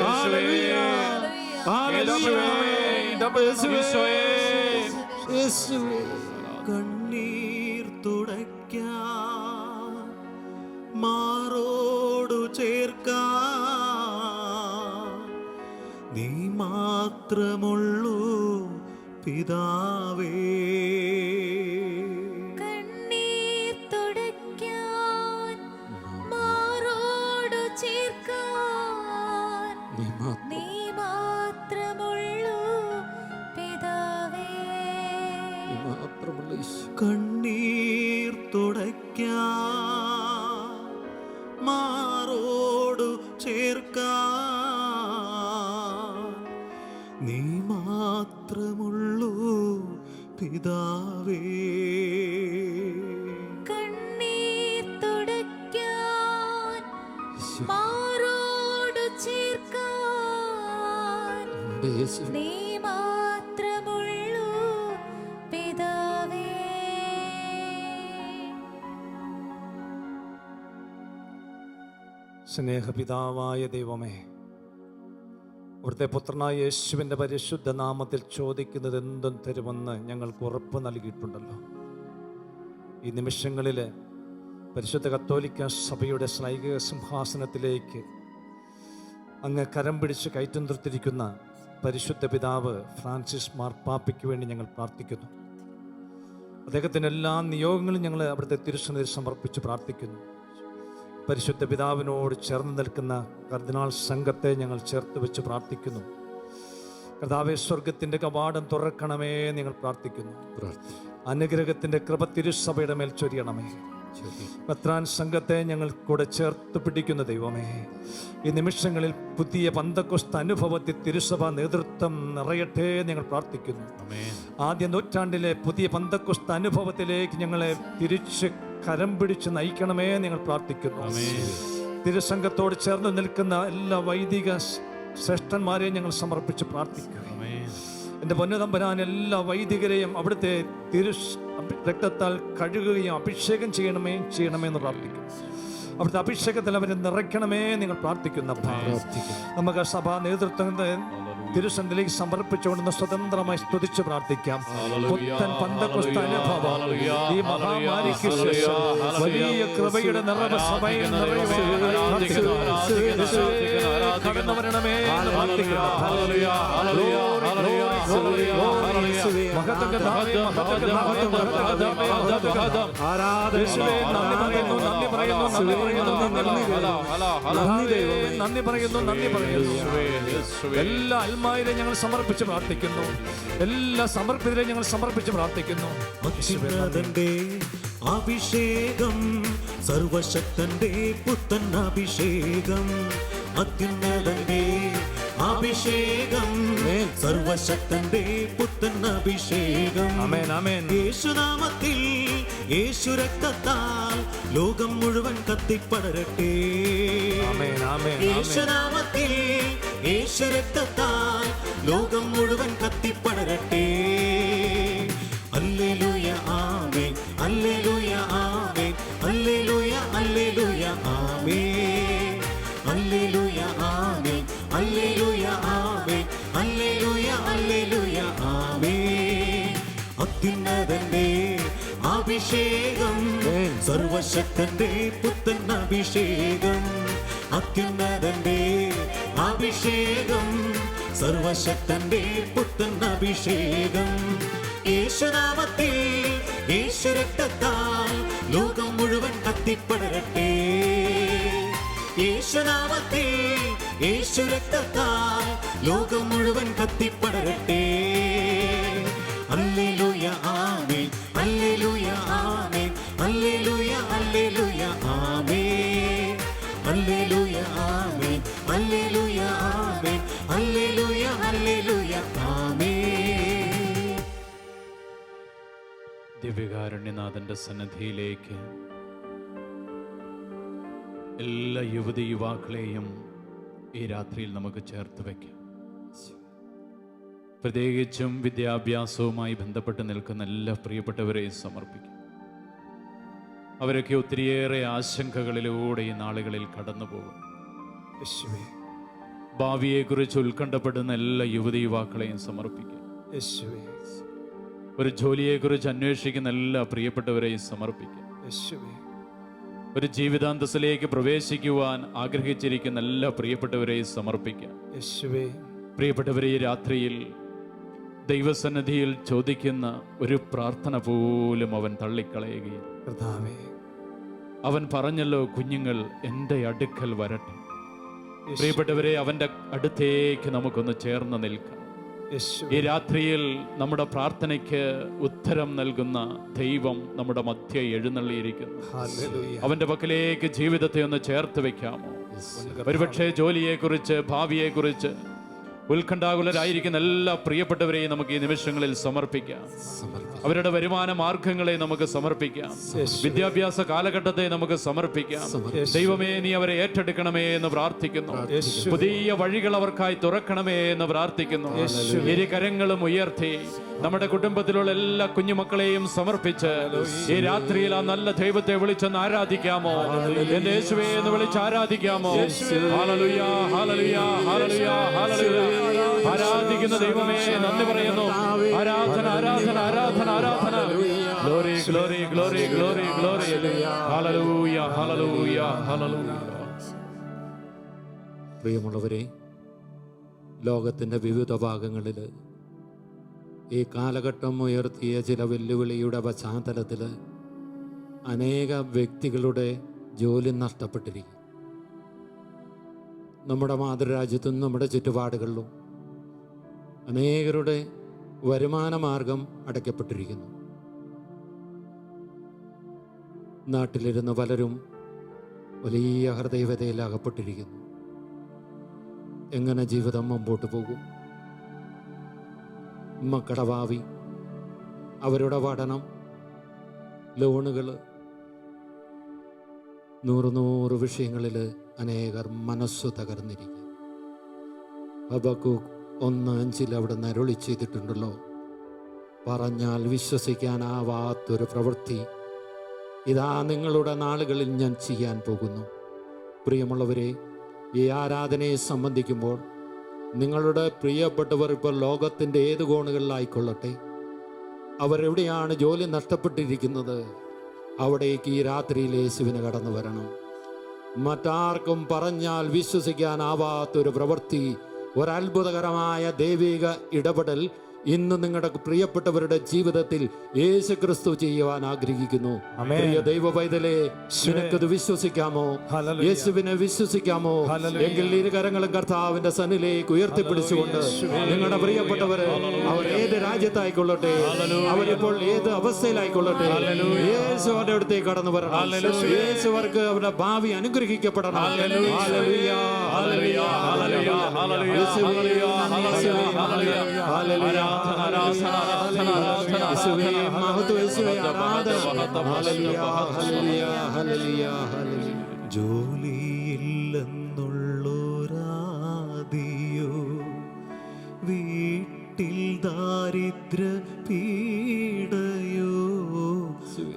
ഹല്ലേലൂയ, ഹല്ലേലൂയ, യേശുവേ. കണ്ണീർ തുടയ്ക്കാൻ, മാറോടു ചേർക്കാൻ നീ മാത്രമുള്ളൂ പിതാവേ. കണ്ണീർ തുടയ്ക്കാൻ, മാറോടു ചേർക്കാൻ നീ മാത്രമുള്ളൂ പിതാവേ. കണ്ണീർ തുടയ്ക്കാൻ, മാറോടു ചേർക്കാൻ നീ പിതാവേ. കണ്ണീർ തുടയ്ക്കാൻ മാറോടു ചേർക്കാൻ നീ മാത്രമുള്ളൂ പിതാവേ. സ്നേഹപിതാവായ ദൈവമേ, അവിടുത്തെ പുത്രനായ യേശുവിൻ്റെ പരിശുദ്ധ നാമത്തിൽ ചോദിക്കുന്നത് എന്തും തരുമെന്ന് ഞങ്ങൾക്ക് ഉറപ്പ് നൽകിയിട്ടുണ്ടല്ലോ. ഈ നിമിഷങ്ങളിൽ പരിശുദ്ധ കത്തോലിക്ക സഭയുടെ സ്നൈഹിക സിംഹാസനത്തിലേക്ക് അങ്ങ് കരം പിടിച്ച് കയറ്റം നിർത്തിയിരിക്കുന്ന പരിശുദ്ധ പിതാവ് ഫ്രാൻസിസ് മാർപ്പാപ്പയ്ക്ക് വേണ്ടി ഞങ്ങൾ പ്രാർത്ഥിക്കുന്നു. അദ്ദേഹത്തിൻ്റെ എല്ലാ നിയോഗങ്ങളും ഞങ്ങൾ അവിടുത്തെ തിരുസന്നിധിയിൽ സമർപ്പിച്ച് പ്രാർത്ഥിക്കുന്നു. പരിശുദ്ധ പിതാവിനോട് ചേർന്ന് നിൽക്കുന്ന കർദിനാൾ സംഘത്തെ ഞങ്ങൾ ചേർത്ത് വെച്ച് പ്രാർത്ഥിക്കുന്നു. കർത്താവേ, സ്വർഗത്തിൻ്റെ കവാടം തുറക്കണമേ ഞങ്ങൾ പ്രാർത്ഥിക്കുന്നു. അനുഗ്രഹത്തിൻ്റെ കൃപ തിരുസഭയുടെ മേൽ ചൊരിയണമേ. പത്രാൻ സംഘത്തെ ഞങ്ങൾ കൂടെ ചേർത്ത് പിടിക്കുന്ന ദൈവമേ, ഈ നിമിഷങ്ങളിൽ പുതിയ പന്തക്കൊസ്ത് അനുഭവത്തിൽ തിരുസഭ നേതൃത്വം നിറയട്ടെ ഞങ്ങൾ പ്രാർത്ഥിക്കുന്നു. ആദ്യ നൂറ്റാണ്ടിലെ പുതിയ പന്തക്കൊസ്ത് അനുഭവത്തിലേക്ക് ഞങ്ങളെ തിരിച്ച് കരം പിടിച്ച് നയിക്കണമേ ഞങ്ങൾ പ്രാർത്ഥിക്കുന്നു. തിരുസംഘത്തോട് ചേർന്ന് നിൽക്കുന്ന എല്ലാ വൈദിക ശ്രേഷ്ഠന്മാരെയും ഞങ്ങൾ സമർപ്പിച്ച് പ്രാർത്ഥിക്കുന്നു. എൻ്റെ പൊന്നുതമ്പുരാൻ, എല്ലാ വൈദികരെയും അവിടുത്തെ രക്തത്താൽ കഴുകുകയും അഭിഷേകം ചെയ്യണമേ എന്ന് പ്രാർത്ഥിക്കുന്നു. അവിടുത്തെ അഭിഷേകത്തിൽ അവരെ നിറയ്ക്കണമേ നിങ്ങൾ പ്രാർത്ഥിക്കുന്ന നമുക്ക് സഭാ നേതൃത്വം തിരുസന്നിധിയിലേക്ക് സമർപ്പിച്ചുകൊണ്ട് സ്വതന്ത്രമായി സ്തുതിച്ച് പ്രാർത്ഥിക്കാം. പുത്തൻ പന്തക്കൊസ്ത് അനുഭവം ഈ മഹാമാരിക്ക് ശേഷം വലിയ കൃപയുടെ നിറവ് സഭയിൽ കടന്നു വരണമേ എന്ന് പ്രാർത്ഥിക്കണം. നന്ദി പറയുന്നു. എല്ലാ അൽമായിരെ ഞങ്ങൾ സമർപ്പിച്ച് പ്രാർത്ഥിക്കുന്നു. എല്ലാ സമർപ്പിതരെ ഞങ്ങൾ സമർപ്പിച്ച് പ്രാർത്ഥിക്കുന്നു. അത്യുന്നതന്റെ അഭിഷേകം, സർവശക്തന്റെ പുത്തൻ അഭിഷേകം. അത്യുന്നതന്റെ അഭിഷേകം, സർവശക്തന്റെ പുത്തൻ അഭിഷേകം. ആമേൻ, ആമേൻ. യേശുനാമത്തിൽ യേശു രക്തത്താൽ ലോകം മുഴുവൻ കത്തിപ്പടരട്ടെ. ആമേൻ, ആമേൻ. യേശുനാമത്തിൽ യേശു രക്തത്താൽ ലോകം മുഴുവൻ കത്തിപ്പടരട്ടെ. Hallelujah amen, hallelujah amen, hallelujah hallelujah amen, hallelujah amen, hallelujah amen, hallelujah hallelujah amen. അത്യുന്നതന്റെ അഭിഷേകം, സർവശക്തന്റെ പുത്തൻ അഭിഷേകം. അത്യുന്നതന്റെ അഭിഷേകം, സർവശക്തന്റെ പുത്തൻ അഭിഷേകം. യേശുനാമത്തിൽ യേശു രക്തത്താൽ ലോകം മുഴുവൻ കത്തിപ്പടരട്ടെ. യേശുനാമത്തിൽ യേശു രക്തത്താൽ ലോകം മുഴുവൻ കത്തിപ്പടരട്ടെ. Hallelujah amen, hallelujah amen, hallelujah hallelujah amen, hallelujah amen, hallelujah amen, hallelujah hallelujah amen. ദിവ്യകാരുണ്യനാഥന്റെ സന്നിധിയിലേക്ക് എല്ലാ യുവതി യുവാക്കളെയും ഈ രാത്രിയിൽ നമുക്ക് ചേർത്ത് വയ്ക്കാം. പ്രത്യേകിച്ചും വിദ്യാഭ്യാസവുമായി ബന്ധപ്പെട്ട് നിൽക്കുന്ന എല്ലാ പ്രിയപ്പെട്ടവരെയും സമർപ്പിക്കും. അവരൊക്കെ ഒത്തിരിയേറെ ആശങ്കകളിലൂടെ ഈ നാളുകളിൽ കടന്നു പോകും. ഭാവിയെക്കുറിച്ച് ഉത്കണ്ഠപ്പെടുന്ന എല്ലാ യുവതി യുവാക്കളെയും സമർപ്പിക്കും. ഒരു ജോലിയെക്കുറിച്ച് അന്വേഷിക്കുന്ന എല്ലാ പ്രിയപ്പെട്ടവരെയും സമർപ്പിക്കും. ഒരു ജീവിതാന്തസ്സിലേക്ക് പ്രവേശിക്കുവാൻ ആഗ്രഹിച്ചിരിക്കുന്ന എല്ലാ പ്രിയപ്പെട്ടവരെയും സമർപ്പിക്കാം. പ്രിയപ്പെട്ടവരെ, ഈ രാത്രിയിൽ ദൈവസന്നിധിയിൽ ചോദിക്കുന്ന ഒരു പ്രാർത്ഥന പോലും അവൻ തള്ളിക്കളയുകയും അവൻ പറഞ്ഞല്ലോ, കുഞ്ഞുങ്ങൾ എൻ്റെ അടുക്കൽ വരട്ടെ. പ്രിയപ്പെട്ടവരെ, അവൻ്റെ അടുത്തേക്ക് നമുക്കൊന്ന് ചേർന്ന് നിൽക്കാം. ഈ രാത്രിയിൽ നമ്മുടെ പ്രാർത്ഥനയ്ക്ക് ഉത്തരം നൽകുന്ന ദൈവം നമ്മുടെ മധ്യേ എഴുന്നള്ളിയിരിക്കുന്നു. അവന്റെ പക്കലേക്ക് ജീവിതത്തെ ഒന്ന് ചേർത്ത് വെക്കാമോ? ഒരുപക്ഷെ ജോലിയെക്കുറിച്ച്, ഭാവിയെക്കുറിച്ച് ഉത്കണ്ഠാകുലരായിരിക്കുന്ന എല്ലാ പ്രിയപ്പെട്ടവരെയും നമുക്ക് ഈ നിമിഷങ്ങളിൽ സമർപ്പിക്കാം. അവരുടെ വരുമാന മാർഗങ്ങളെ നമുക്ക് സമർപ്പിക്കാം. വിദ്യാഭ്യാസ കാലഘട്ടത്തെ നമുക്ക് സമർപ്പിക്കാം. ദൈവമേ, നീ അവരെ ഏറ്റെടുക്കണമേ എന്ന് പ്രാർത്ഥിക്കുന്നു. പുതിയ വഴികൾ അവർക്കായി തുറക്കണമേ എന്ന് പ്രാർത്ഥിക്കുന്നു. ഇരു കരങ്ങളും ഉയർത്തി നമ്മുടെ കുടുംബത്തിലുള്ള എല്ലാ കുഞ്ഞുമക്കളെയും സമർപ്പിച്ച് ഈ രാത്രിയിൽ ആ നല്ല ദൈവത്തെ വിളിച്ചൊന്ന് ആരാധിക്കാമോ? എന്റെ യേശുവേ എന്ന് വിളിച്ച് ആരാധിക്കാമോ? Hallelujah, hallelujah, hallelujah, hallelujah. ആരാധിക്കുന്ന ദൈവമേ, നന്ദി പറയുന്നു. ആരാധന, ആരാധന, ആരാധന, ആരാധന. Glory, glory, glory, glory, glory. Hallelujah, hallelujah, hallelujah. പ്രിയമുള്ളവരെ, ലോകത്തിൻ്റെ വിവിധ ഭാഗങ്ങളിൽ ഈ കാലഘട്ടം ഉയർത്തിയ ചില വെല്ലുവിളിയുടെ പശ്ചാത്തലത്തിൽ അനേക വ്യക്തികളുടെ ജോലി നഷ്ടപ്പെട്ടിരിക്കും. നമ്മുടെ മാതൃരാജ്യത്തും നമ്മുടെ ചുറ്റുപാടുകളിലും അനേകരുടെ വരുമാന മാർഗം അടയ്ക്കപ്പെട്ടിരിക്കുന്നു. നാട്ടിലിരുന്ന് പലരും വലിയ ഹൃദയവ്യതയിൽ അകപ്പെട്ടിരിക്കുന്നു. എങ്ങനെ ജീവിതം മുമ്പോട്ട് പോകും? മക്കളുടെ ഭാവി, അവരുടെ പഠനം, ലോണുകൾ, നൂറ് വിഷയങ്ങളിൽ അനേകർ മനസ്സു തകർന്നിരിക്കും. ഹബക്കൂക്ക് 1:5 അവിടെ നരുളി ചെയ്തിട്ടുണ്ടല്ലോ, പറഞ്ഞാൽ വിശ്വസിക്കാനാവാത്തൊരു പ്രവൃത്തി ഇതാ നിങ്ങളുടെ നാളുകളിൽ ഞാൻ ചെയ്യാൻ പോകുന്നു. പ്രിയമുള്ളവരെ, ഈ ആരാധനയെ സംബന്ധിക്കുമ്പോൾ നിങ്ങളുടെ പ്രിയപ്പെട്ടവർ ഇപ്പോൾ ലോകത്തിൻ്റെ ഏത് കോണുകളിലായിക്കൊള്ളട്ടെ, അവരെവിടെയാണ് ജോലി നഷ്ടപ്പെട്ടിരിക്കുന്നത്, അവിടേക്ക് ഈ രാത്രിയിൽ യേശുവിന് കടന്നു വരണം. മറ്റാർക്കും പറഞ്ഞാൽ വിശ്വസിക്കാനാവാത്തൊരു പ്രവൃത്തി, ഒരത്ഭുതകരമായ ദൈവിക ഇടപെടൽ ഇന്ന് നിങ്ങളുടെ പ്രിയപ്പെട്ടവരുടെ ജീവിതത്തിൽ യേശു ക്രിസ്തു ചെയ്യുവാൻ ആഗ്രഹിക്കുന്നു. പ്രിയ ദൈവ പൈതലേ, നിനക്കത് വിശ്വസിക്കാമോ? യേശുവിനെ വിശ്വസിക്കാമോ? എങ്കിൽ ഇരുകരങ്ങളും കർത്താവിന്റെ സന്നിധിയിലേക്ക് ഉയർത്തിപ്പിടിച്ചുകൊണ്ട് നിങ്ങളുടെ പ്രിയപ്പെട്ടവര് അവർ ഏത് രാജ്യത്തായിക്കൊള്ളട്ടെ, അവരിപ്പോൾ ഏത് അവസ്ഥയിലായിക്കൊള്ളട്ടെ, യേശു അവരുടെ അടുത്തേക്ക് കടന്നു വരണം. യേശു അവർക്ക് അവരുടെ ഭാവി അനുഗ്രഹിക്കപ്പെടണം. Hallelujah, hallelujah, hallelujah, hallelujah. ജോലിയില്ലെന്നുള്ളൊരാദിയോ, വീട്ടിൽ ദാരിദ്ര്യ പീഡയോ,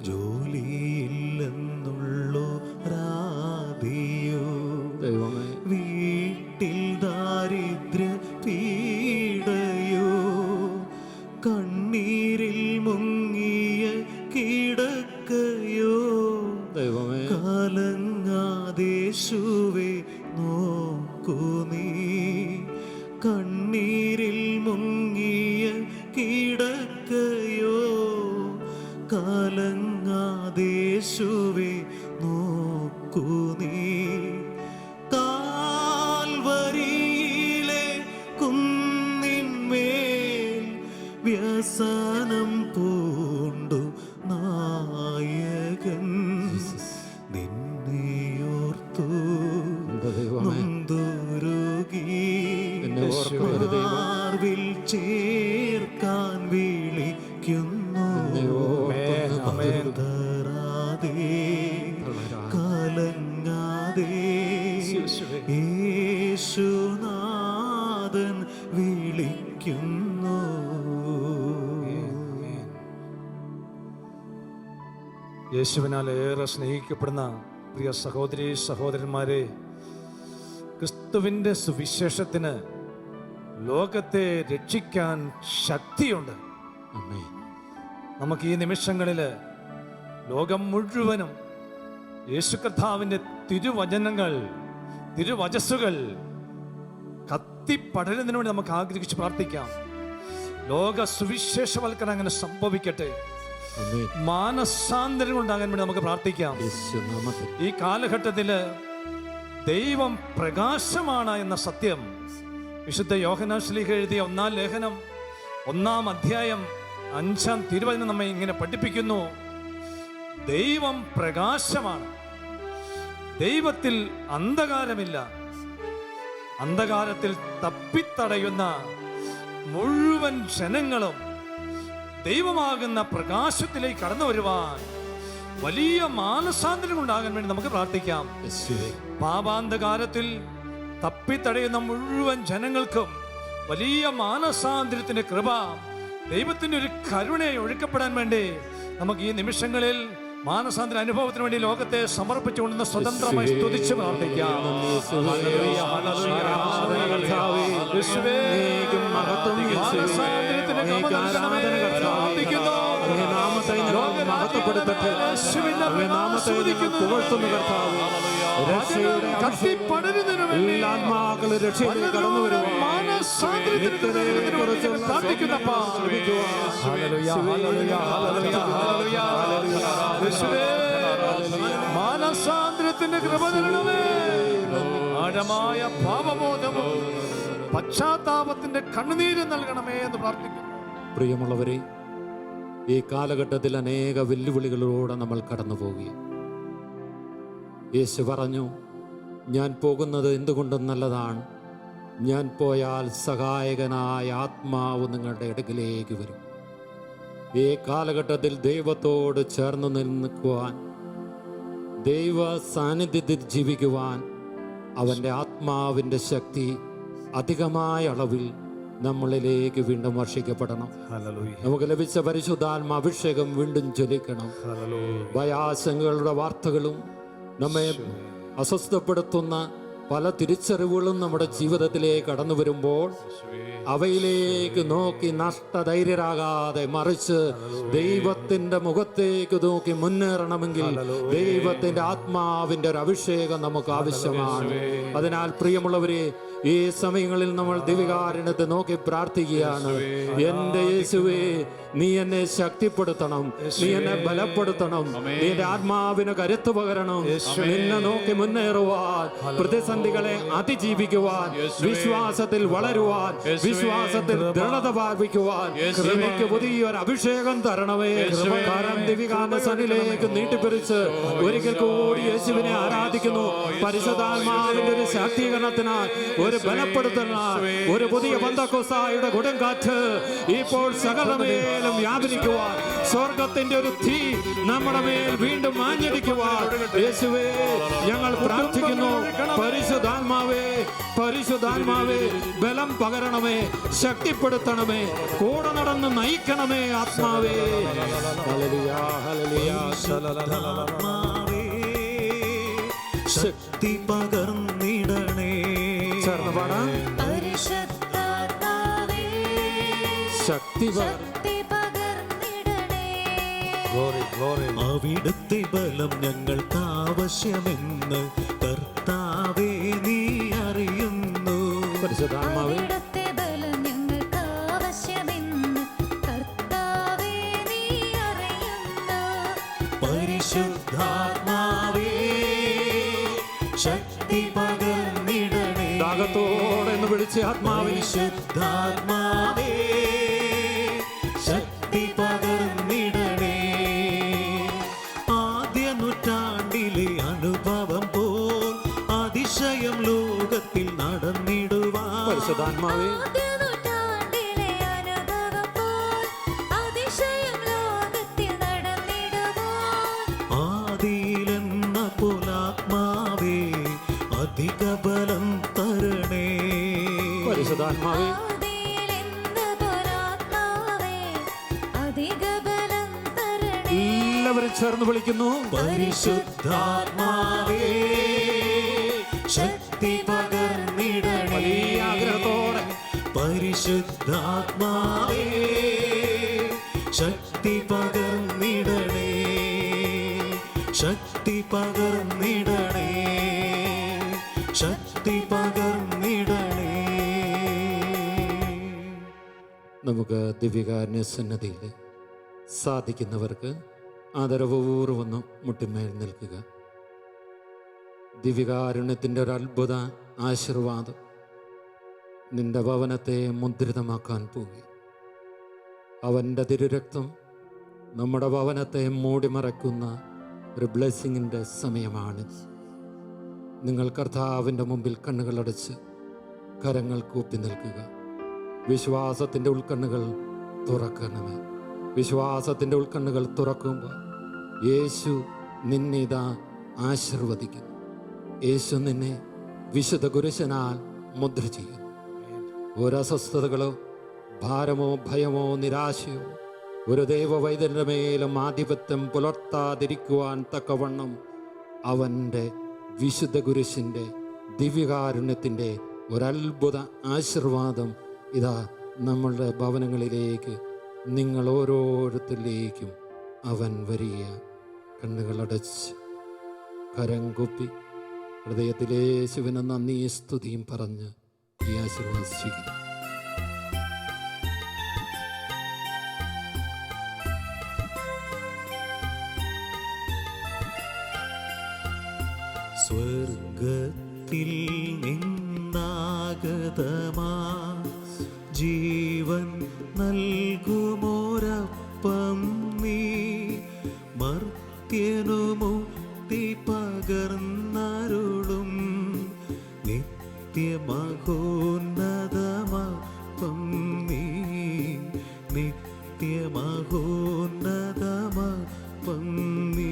ജോലിയില്ലെന്നുള്ളൊരാദിയോ, വീട്ടിൽ ദാരിദ്ര്യ പീഡയോ, കണ്ണീരിൽ മുങ്ങിയ കിടക്കയോ, കലങ്ങാതേശുവേ നോക്കൂ നീ, കണ്ണീരിൽ മുങ്ങിയ കിടക്കയോ, കലങ്ങാതേശുവേ നോക്കൂ നീ, കാൽവരിയിലെ കുന്നിന്മേൽ വ്യസനം പൂണ്ടു നായകൻ നിന്നെയോർത്തു നൊന്തുരുകി, മാർവിൽ ചേർക്കാൻ വിളിക്കുന്നു. തളരാതെ കലങ്ങാതെ യേശുനാഥൻ വിളിക്കുന്നു. യേശുവിനാൽ ഏറെ സ്നേഹിക്കപ്പെടുന്ന പ്രിയ സഹോദരി സഹോദരന്മാരെ, ക്രിസ്തുവിൻ്റെ സുവിശേഷത്തിന് ലോകത്തെ രക്ഷിക്കാൻ ശക്തിയുണ്ട്. നമുക്ക് ഈ നിമിഷങ്ങളിൽ ലോകം മുഴുവനും യേശു കർത്താവിൻ്റെ തിരുവചനങ്ങൾ, തിരുവചസ്സുകൾ കത്തിപ്പടരുന്നതിന് വേണ്ടി നമുക്ക് ആഗ്രഹിച്ച് പ്രാർത്ഥിക്കാം. ലോക സുവിശേഷവൽക്കരണം അങ്ങനെ സംഭവിക്കട്ടെ. മാനസാന്തരം ഉണ്ടാകാൻ വേണ്ടി നമുക്ക് പ്രാർത്ഥിക്കാം. ഈ കാലഘട്ടത്തില് ദൈവം പ്രകാശമാണ് എന്ന സത്യം വിശുദ്ധ യോഹന്നാൻ ശ്ലീഹ എഴുതിയ 1-ാം ലേഖനം 1-ാം അധ്യായം 5-ാം തിരുവചനം നമ്മെ ഇങ്ങനെ പഠിപ്പിക്കുന്നു. ദൈവം പ്രകാശമാണ്, ദൈവത്തിൽ അന്ധകാരമില്ല. അന്ധകാരത്തിൽ തപ്പിത്തടയുന്ന മുഴുവൻ ജനങ്ങളും ദൈവമാകുന്ന പ്രകാശത്തിലേക്ക് കടന്നു വരുവാൻ വലിയ മാനസാന്തരം ഉണ്ടാകാൻ വേണ്ടി നമുക്ക് പ്രാർത്ഥിക്കാം. പാപാന്ധകാരത്തിൽ തപ്പിത്തടയുന്ന മുഴുവൻ ജനങ്ങൾക്കും വലിയ മാനസാന്തരത്തിന്റെ കൃപ, ദൈവത്തിന്റെ ഒരു കരുണയെ ഒഴുക്കപ്പെടാൻ വേണ്ടി നമുക്ക് ഈ നിമിഷങ്ങളിൽ മാനസാന്തര അനുഭവത്തിന് വേണ്ടി ലോകത്തെ സമർപ്പിച്ചുകൊണ്ടുന്ന സ്വതന്ത്രമായി സ്തുതിച്ച് പ്രാർത്ഥിക്കാം. മാനസാന്തരത്തിന്റെ കൃപ തരണമേ. ആഴമായ പാപബോധവും പശ്ചാത്താപത്തിന്റെ കണ്ണുനീര് നൽകണമേ എന്ന് പ്രാർത്ഥിക്കുന്നു. പ്രിയമുള്ളവരെ, ഈ കാലഘട്ടത്തിൽ അനേക വെല്ലുവിളികളിലൂടെ നമ്മൾ കടന്നു പോകുകയും യേശു പറഞ്ഞു, ഞാൻ പോകുന്നത് എന്തുകൊണ്ടും നല്ലതാണ്. ഞാൻ പോയാൽ സഹായകനായ ആത്മാവ് നിങ്ങളുടെ അടുക്കിലേക്ക് വരും. ഈ കാലഘട്ടത്തിൽ ദൈവത്തോട് ചേർന്ന് നിൽക്കുവാൻ, ദൈവ സാന്നിധ്യത്തിൽ ജീവിക്കുവാൻ അവൻ്റെ ആത്മാവിൻ്റെ ശക്തി അധികമായ അളവിൽ നമ്മളിലേക്ക് വീണ്ടും വർഷിക്കപ്പെടണം. നമുക്ക് ലഭിച്ച പരിശുദ്ധാത്മ അഭിഷേകം വീണ്ടും ജ്വലിക്കണം. ഭയാശങ്കകളുടെ വാർത്തകളും നമ്മെ അസ്വസ്ഥപ്പെടുത്തുന്ന പല തിരിച്ചറിവുകളും നമ്മുടെ ജീവിതത്തിലേക്ക് കടന്നു വരുമ്പോൾ അവയിലേക്ക് നോക്കി നഷ്ടധൈര്യരാകാതെ മറിച്ച് ദൈവത്തിന്റെ മുഖത്തേക്ക് നോക്കി മുന്നേറണമെങ്കിൽ ദൈവത്തിന്റെ ആത്മാവിന്റെ ഒരു അഭിഷേകം നമുക്ക് ആവശ്യമാണ്. അതിനാൽ പ്രിയമുള്ളവരെ, ഈ സമയങ്ങളിൽ നമ്മൾ ദിവികാരുണ്യത്തെ നോക്കി പ്രാർത്ഥിക്കുകയാണ്. എന്റെ യേശുവേ, നീ എന്നെ ശക്തിപ്പെടുത്തണം, നീ എന്നെ ബലപ്പെടുത്തണം, നീ എന്റെ ആത്മാവിന് കരുത്ത് പകരണം. നിന്നെ നോക്കി മുന്നേറുവാൻ, പ്രതിസന്ധികളെ അതിജീവിക്കുവാൻ, വിശ്വാസത്തിൽ വളരുവാൻ, വിശ്വാസത്തിൽ ദൃഢത പ്രാപിക്കുവാൻ എനിക്ക് പുതിയൊരു അഭിഷേകം തരണമേ. കാരണം ദിവികാന്റെ സന്നിധിയിലേക്ക് നീട്ടിപ്പിടിച്ച് ഒരിക്കൽ കൂടി യേശുവിനെ ആരാധിക്കുന്നു. പരിശുദ്ധാത്മാവിന്റെ ഒരു ശാക്തീകരണത്തിനാൽ, ഒരു ബലപ്പെടുത്തലിനാൽ, ഒരു പുതിയ പെന്തക്കോസ്തായുടെ കൊടുങ്കാറ്റ് ഇപ്പോൾ സകലമേലും വ്യാപരിക്കുവാൻ, സ്വർഗത്തിന്റെ ഒരു തീ നമ്മുടെ മേൽ വീണ്ടും ആഞ്ഞടിക്കുവാൻ യേശുവേ ഞങ്ങൾ പ്രാർത്ഥിക്കുന്നു. പരിശുദ്ധാത്മാവേ, പരിശുദ്ധാത്മാവേ, ബലം പകരണമേ, ശക്തിപ്പെടുത്തണമേ, കൂടെ നടന്ന് നയിക്കണമേ ആത്മാവേ. Hallelujah, hallelujah. ശക്തി പകർന്നിടണേ. ചേർന്ന് പാടാം. ശക്തി അവിടുത്തെ ബലം ഞങ്ങൾക്ക് ആവശ്യമെന്ന് കർത്താവേ നീ അറിയുന്നു. പരിശുദ്ധാത്മാവേ, പരിശുദ്ധാത്മാവേ ശക്തി പകർന്നിടണേ. ദാഹത്തോടെ എന്ന് വിളിച്ച് ആത്മാവേ, പരിശുദ്ധാത്മാവേ ശക്തി പകർന്നിടണേ. ആദ്യ നൂറ്റാണ്ടിലെ അനുഭവം പോൽ അതിശയം ലോകത്തിൽ നടന്നിടുവാൻ പരിശുദ്ധാത്മാവേ, ആദിയിലെന്ന പോലാത്മാവേ അധിക ബലം തരണേ. പരിശുദ്ധാത്മാവേ, എല്ലാവരും ചേർന്ന് വിളിക്കുന്നു. പരിശുദ്ധാത്മാവേ ശക്തി പകർന്നിടണേ. വലിയ ആഗ്രഹത്തോടെ പരിശുദ്ധാത്മാവേ ശക്തി പകർന്നിടണേ. ശക്തി പകർന്നിടണേ. ശക്തി പകർന്നിടണേ. നമുക്ക് ദിവ്യകാരുണ്യ സന്നദ്ധിയിൽ സാധിക്കുന്നവർക്ക് ആദരവപൂർവ്വം മുട്ടിന്മേൽ നിൽക്കുക. ദിവ്യകാരുണ്യത്തിൻ്റെ ഒരു അത്ഭുത ആശീർവാദം നിന്റെ ഭവനത്തെ മുദ്രിതമാക്കാൻ പോയി. അവൻ്റെ തിരുരക്തം നമ്മുടെ ഭവനത്തെ മൂടിമറയ്ക്കുന്ന ഒരു ബ്ലെസ്സിങ്ങിൻ്റെ സമയമാണ്. നിങ്ങൾ കർത്താവിൻ്റെ മുമ്പിൽ കണ്ണുകളടച്ച് കരങ്ങൾ കൂപ്പി നിൽക്കുക. വിശ്വാസത്തിൻ്റെ ഉൾക്കണ്ണുകൾ തുറക്കണമേ. വിശ്വാസത്തിൻ്റെ ഉൾക്കണ്ണുകൾ തുറക്കുമ്പോൾ യേശു നിന്നെ ഇതാ ആശീർവദിക്കുന്നു. യേശു നിന്നെ വിശുദ്ധ കുരിശനാൽ മുദ്ര ചെയ്യുന്നു. ഒരു അസ്വസ്ഥതകളോ ഭാരമോ ഭയമോ നിരാശയോ ഒരു ദൈവവൈദ്യന്റെ മേലും ആധിപത്യം പുലർത്താതിരിക്കുവാൻ തക്കവണ്ണം അവൻ്റെ വിശുദ്ധ കുരിശിൻ്റെ ദിവ്യകാരുണ്യത്തിൻ്റെ ഒരത്ഭുത ആശീർവാദം ഇതാ നമ്മളുടെ ഭവനങ്ങളിലേക്ക് നിങ്ങൾ ഓരോരുത്തരിലേക്കും അവൻ വരിക. കണ്ണുകളടച്ച് കരം കുപ്പി ഹൃദയത്തിലെ ശിവന് നന്ദി സ്തുതിയും പറഞ്ഞ് ഈ ആശീർവാദം സ്വീകരിക്കും. സ്വർഗത്തിൽ നിന്നാഗതമാ ജീവൻ നൽകുമോരപ്പം നീ മർത്യനു മുക്തി പകർന്നരുളും നിത്യമഹോന്നതമപ്പം നീ നിത്യമഹോന്നതമപ്പം നീ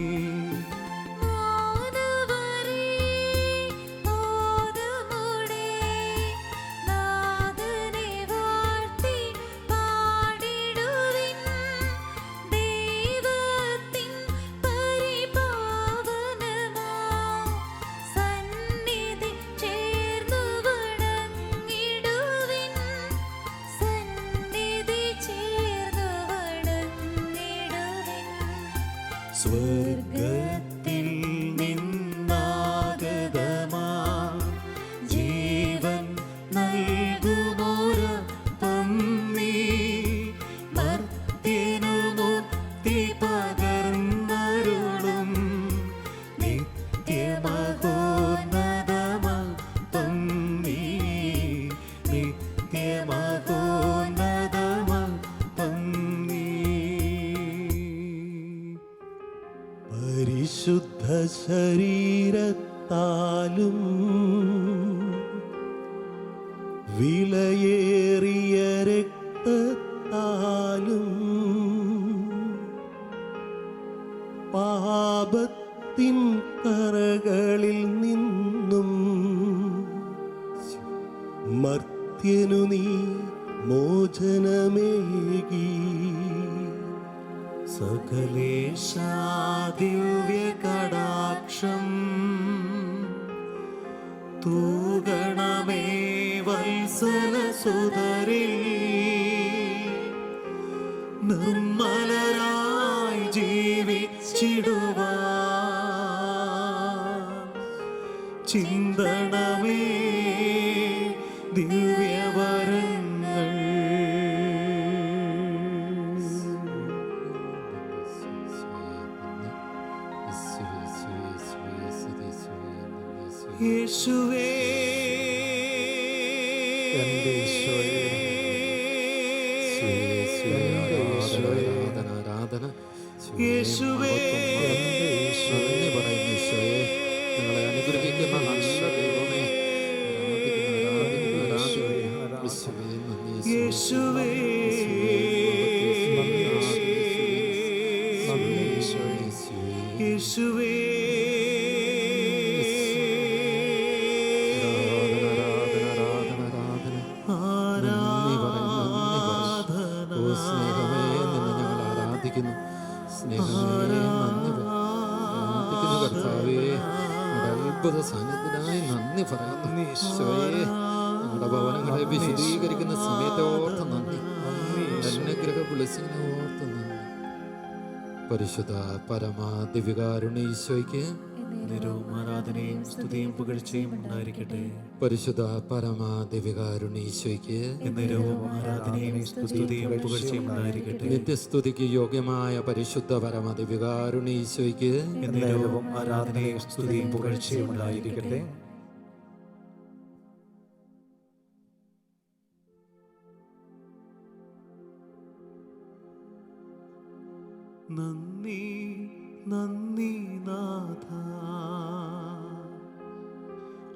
സ്വർഗത്തിൽ നിന്നാഗതമാ ജീവൻ നൽകുമോരപ്പം നീ മർത്യനു മുക്തി പകർന്നരുളും നിത്യമഹോന്നതമപ്പം നീ നിത്യമഹോന്നതമപ്പം നീ. പരിശുദ്ധ ശരീരത്താലും വിലയേറിയ രക്തത്താലും പാപത്തിൻ കറകളിൽ നിന്നും മർത്യനു നീ മോചനമേകി സകലേശാ ദിവ്യകടാക്ഷം തൂഗണമേ വത്സലസുതരിൽ നിർമ്മലരായി ജീവിച്ചിടുവാൻ ചിന്തണമേ ദിവ്യവരങ്ങൾ. യേശുവേ എൻ്റെ ഈശോയേ, ആരാധന ആരാധന. യേശുവേ നന്ദി പറയുന്നു ഈശോയെ, നിങ്ങളെ അനുഗ്രഹിക്കുന്ന നല്ല ദൈവമേ. യേശുവേ യേശുവേ അത്ഭുത സാന്നിധ്യത്തിനായി നന്ദി പറയുന്നു ഈശോയെ. ഞങ്ങളുടെ ഭവനങ്ങളെ വിശദീകരിക്കുന്ന സമയത്തെ ഓർത്ത് നന്ദി. അനുഗ്രഹ ബ്ലെസ്സിങ്ങിനെ ഓർത്ത് നന്ദി. പരിശുദ്ധ പരമാ ദിവ്യകാരുണ്യ ഈശോയ്ക്ക് നിരവും ആരാധനയും സ്തുതിയും പുകഴ്ചയും ഉണ്ടായിരിക്കട്ടെ. പരിശുദ്ധ പരമാ ദിവ്യകാരുണ്യ ഈശോയ്ക്ക് നിരവും ആരാധനയും സ്തുതിയും പുകഴ്ചയും ഉണ്ടായിരിക്കട്ടെ. നിത്യസ്തുതിക്ക് യോഗ്യമായ പരിശുദ്ധ പരമ ദിവ്യകാരുണ്യ ഈശോയ്ക്ക് നിരവും ആരാധനയും സ്തുതിയും പുകഴ്ചയും ഉണ്ടായിരിക്കട്ടെ. നന്ദി നന്ദി നാഥ,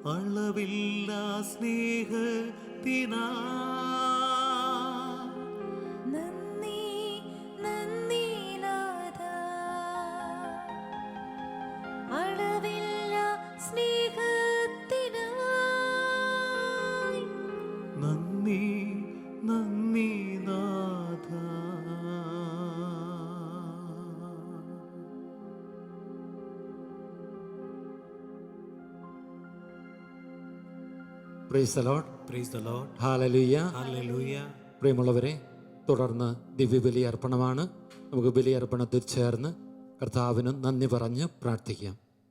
അളവില്ല സ്നേഹത്തിനാ നന്ദി നന്ദി നാഥ അളവില്ല സ്നേഹത്തിനായി നന്ദി നന്ദി നാഥ. Praise the Lord. Praise the Lord. Hallelujah. Hallelujah. പ്രിയമുള്ളവരെ, തുടർന്ന് ദിവ്യബലി അർപ്പണമാണ്. നമുക്ക് ബലിയർപ്പണത്തിൽ ചേർന്ന് കർത്താവിന് നന്ദി പറഞ്ഞ് പ്രാർത്ഥിക്കാം.